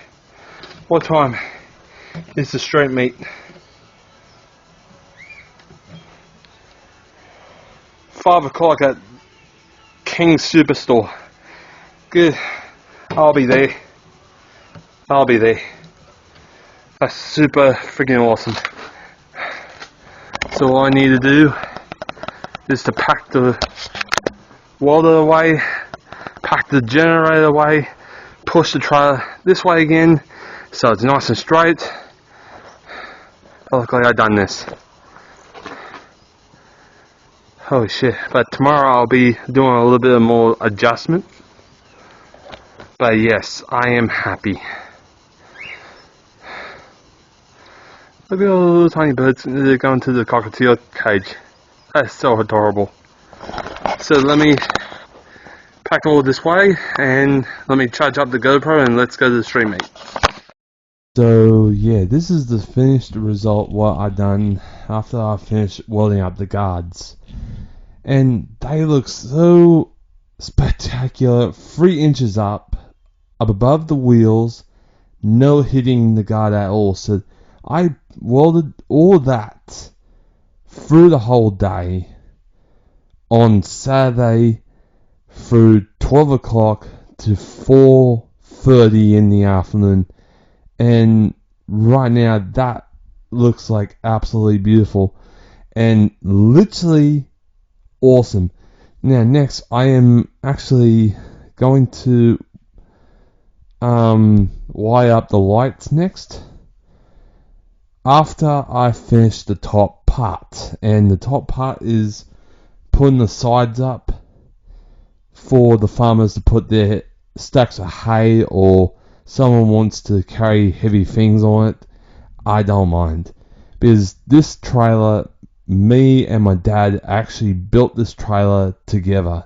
What time is the street meet? 5 o'clock at King's Superstore. Good. I'll be there. I'll be there. That's super freaking awesome. So all I need to do is to pack the welder away, pack the generator away, push the trailer this way again so it's nice and straight. Luckily I've done this. Holy shit, but tomorrow I'll be doing a little bit more adjustment. But yes, I am happy. Look at all the little tiny birds going to the cockatiel cage. That's so adorable. So let me pack all this way and let me charge up the GoPro and let's go to the street meet. So yeah, this is the finished result what I done after I finished welding up the guards. And they look so spectacular, 3 inches up above the wheels, no hitting the guard at all. So I welded all that through the whole day on Saturday through 12 o'clock to 4:30 in the afternoon. And right now that looks like absolutely beautiful and literally awesome. Now next I am actually going to wire up the lights next after I finish the top part, and the top part is putting the sides up for the farmers to put their stacks of hay, or someone wants to carry heavy things on it. I don't mind, because this trailer, me and my dad actually built this trailer together.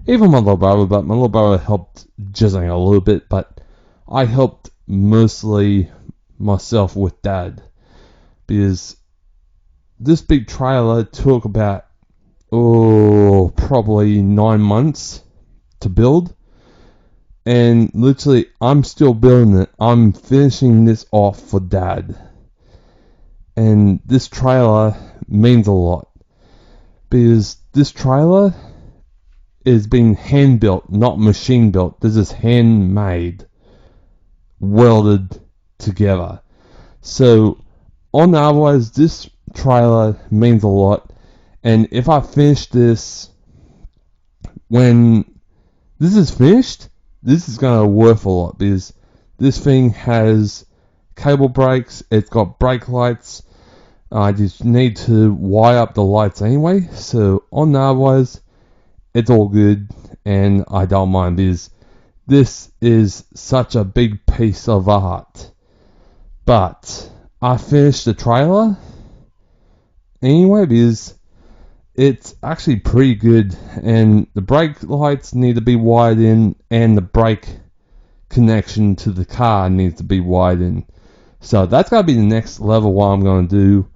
Even my little brother, but my little brother helped jizzing a little bit, but I helped mostly myself with dad, because this big trailer took about probably 9 months to build, and literally I'm still building it. I'm finishing this off for dad, and this trailer means a lot. because this trailer is being hand built, not machine built. This is handmade, welded together. So on the otherwise, this trailer means a lot. And if I finish this, when this is finished, this is going to worth a lot, because this thing has cable brakes, it's got brake lights. I just need to wire up the lights anyway, so on the otherwise, it's all good, and I don't mind, because this is such a big piece of art. But I finished the trailer anyway, because it's actually pretty good, and the brake lights need to be wired in, and the brake connection to the car needs to be wired in. So that's going to be the next level what I'm going to do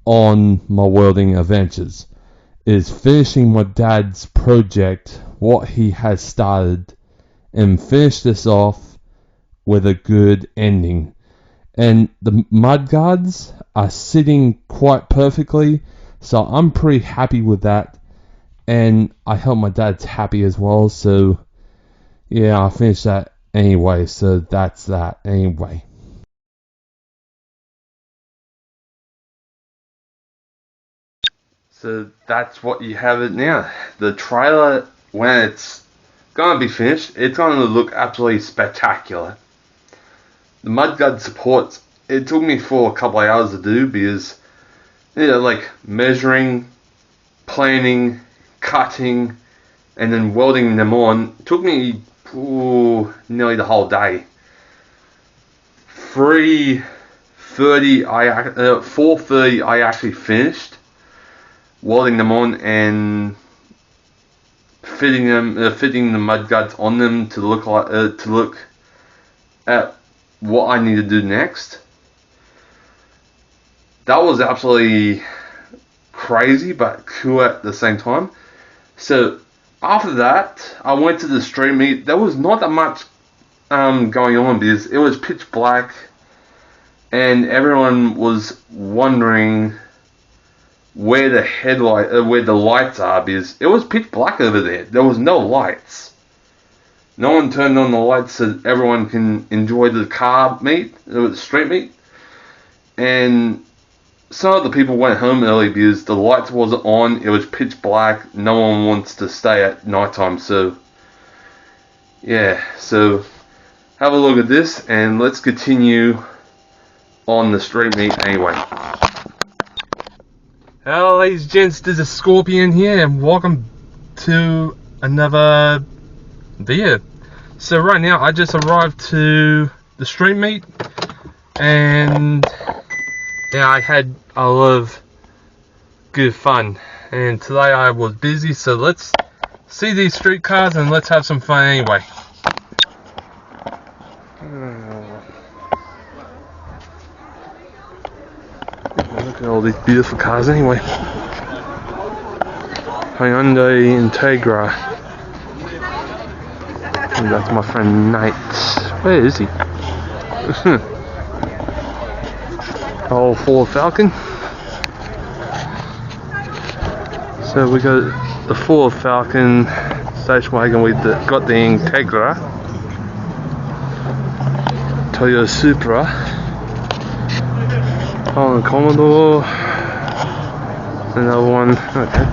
on my welding adventures, is finishing my dad's project, what he has started, and finish this off with a good ending. And the mud guards are sitting quite perfectly, so I'm pretty happy with that, and I hope my dad's happy as well. So yeah, I'll finish that anyway, so that's that anyway. So that's what you have it now. The trailer, when it's going to be finished, it's going to look absolutely spectacular. The mudguard supports, it took me for a couple of hours to do, because like measuring, planing, cutting, and then welding them on took me nearly the whole day. 4:30 I actually finished welding them on and fitting the mudguards on them to look at what I need to do next. That was absolutely crazy but cool at the same time. So after that, I went to the street meet. There was not that much going on, because it was pitch black and everyone was wondering where the lights are, because it was pitch black over there. There was no lights. No one turned on the lights so everyone can enjoy the street meet. And some of the people went home early because the lights wasn't on. It was pitch black. No one wants to stay at nighttime. So yeah, so have a look at this and let's continue on the street meet anyway. Hello ladies and gents, this is Scorpion here and welcome to another video. So right now I just arrived to the street meet and yeah, I had a lot of good fun, and today I was busy, so let's see these street cars and let's have some fun anyway. Look at all these beautiful cars anyway. Hyundai Integra. And that's my friend Nate. Where is he? Oh, Ford Falcon. So we got the Ford Falcon station wagon. We got the Integra, Toyota Supra, Holland Commodore, another one. Okay.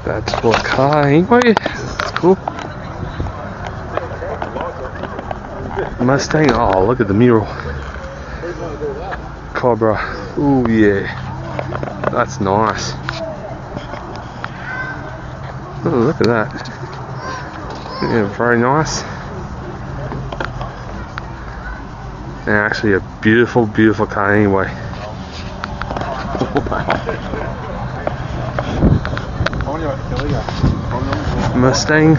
That's for a car anyway. That's cool. Mustang. Oh, look at the mural. Cobra. Ooh yeah. That's nice. Oh, look at that. Yeah, very nice. And actually a beautiful, beautiful car anyway. Mustang.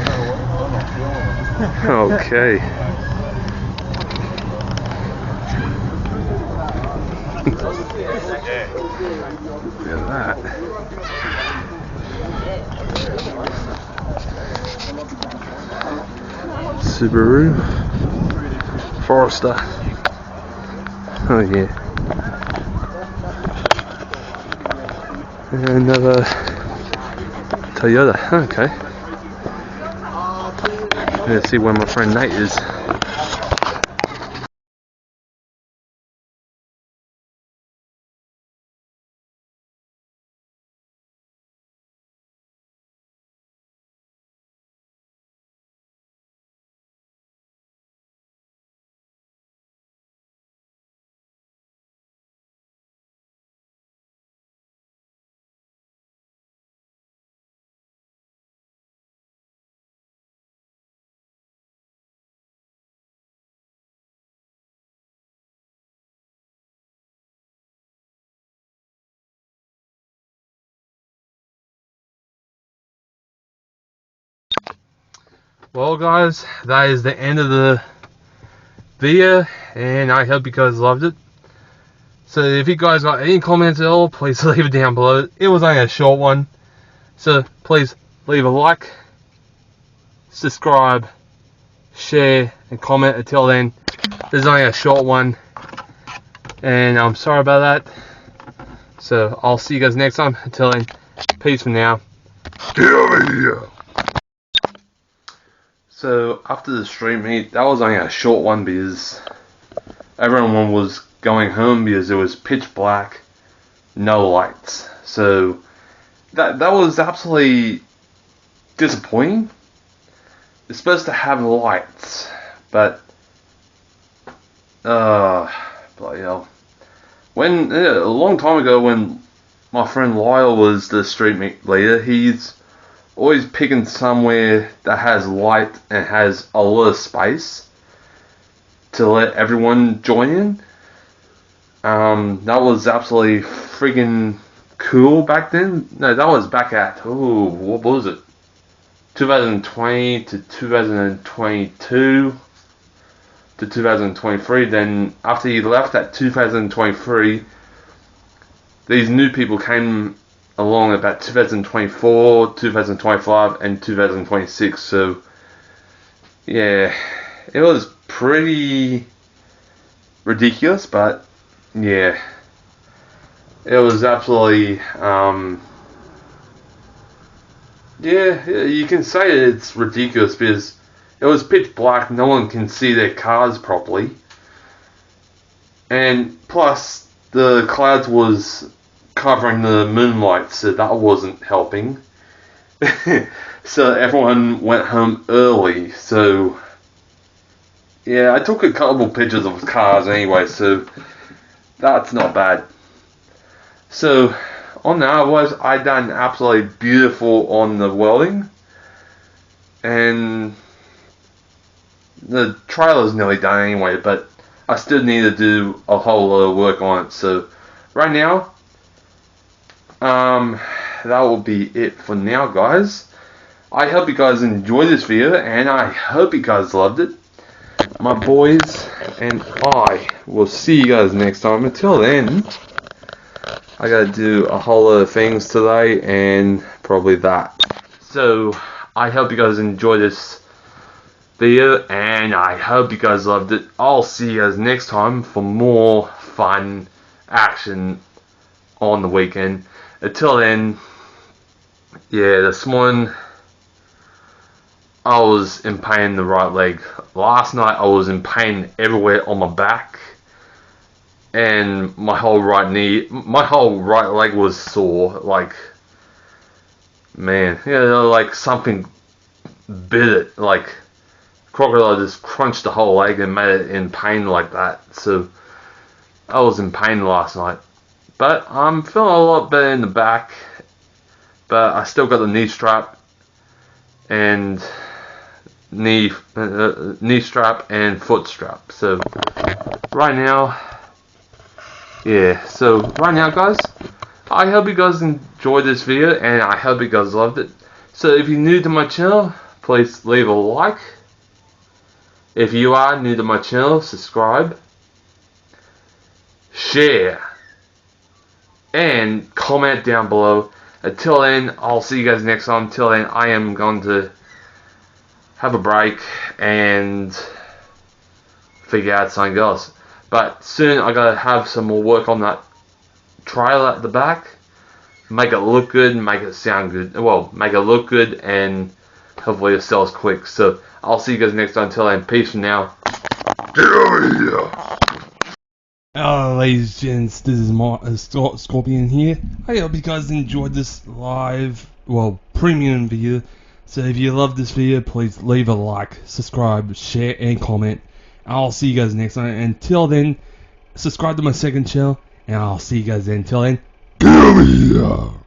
Okay. Look at that. Subaru Forester. Oh yeah. And another Toyota. Okay. Let's see where my friend Nate is. Well guys, that is the end of the video, and I hope you guys loved it. So if you guys got any comments at all, please leave it down below. It was only a short one, so please leave a like, subscribe, share and comment. Until then, this is only a short one, and I'm sorry about that. So I'll see you guys next time. Until then, peace for now. Get over here. So after the stream meet, that was only a short one because everyone was going home because it was pitch black, no lights. So that was absolutely disappointing. It's supposed to have lights, but bloody hell. When a long time ago, when my friend Lyle was the street meet leader, he's always picking somewhere that has light and has a lot of space to let everyone join in. That was absolutely freaking cool back then. No, that was back at, what was it? 2020 to 2022 to 2023. Then after he left at 2023, these new people came along about 2024, 2025 and 2026. So yeah, it was pretty ridiculous, but yeah, it was absolutely yeah, you can say it's ridiculous because it was pitch black, no one can see their cars properly, and plus the clouds was covering the moonlight, so that wasn't helping. So everyone went home early. So yeah, I took a couple pictures of cars anyway, so that's not bad. So on the otherwise, I done absolutely beautiful on the welding, and the trailer's nearly done anyway, but I still need to do a whole lot of work on it. So right now, that will be it for now, guys. I hope you guys enjoyed this video, and I hope you guys loved it. My boys and I will see you guys next time. Until then, I gotta do a whole lot of things today, and probably that. So I hope you guys enjoyed this video, and I hope you guys loved it. I'll see you guys next time for more fun action on the weekend. Until then, yeah, this morning I was in pain in the right leg. Last night I was in pain everywhere on my back, and my whole right leg was sore. Like, man, like something bit it. Like, crocodile just crunched the whole leg and made it in pain like that. So I was in pain last night. But I'm feeling a lot better in the back, but I still got the knee strap and knee strap and foot strap. So right now, yeah. So right now, guys, I hope you guys enjoyed this video, and I hope you guys loved it. So if you're new to my channel, please leave a like. If you are new to my channel, subscribe, share, and comment down below. Until then, I'll see you guys next time. Until then, I am going to have a break and figure out something else. But soon I gotta have some more work on that trailer at the back. Make it look good, make it sound good. Well, make it look good, and hopefully it sells quick. So I'll see you guys next time. Until then, peace for now. Get over here! Hello, ladies and gents, this is Scorpion here. I hope you guys enjoyed this live, premium video. So if you love this video, please leave a like, subscribe, share, and comment. I'll see you guys next time. Until then, subscribe to my second channel, and I'll see you guys then. Until then, Get over here!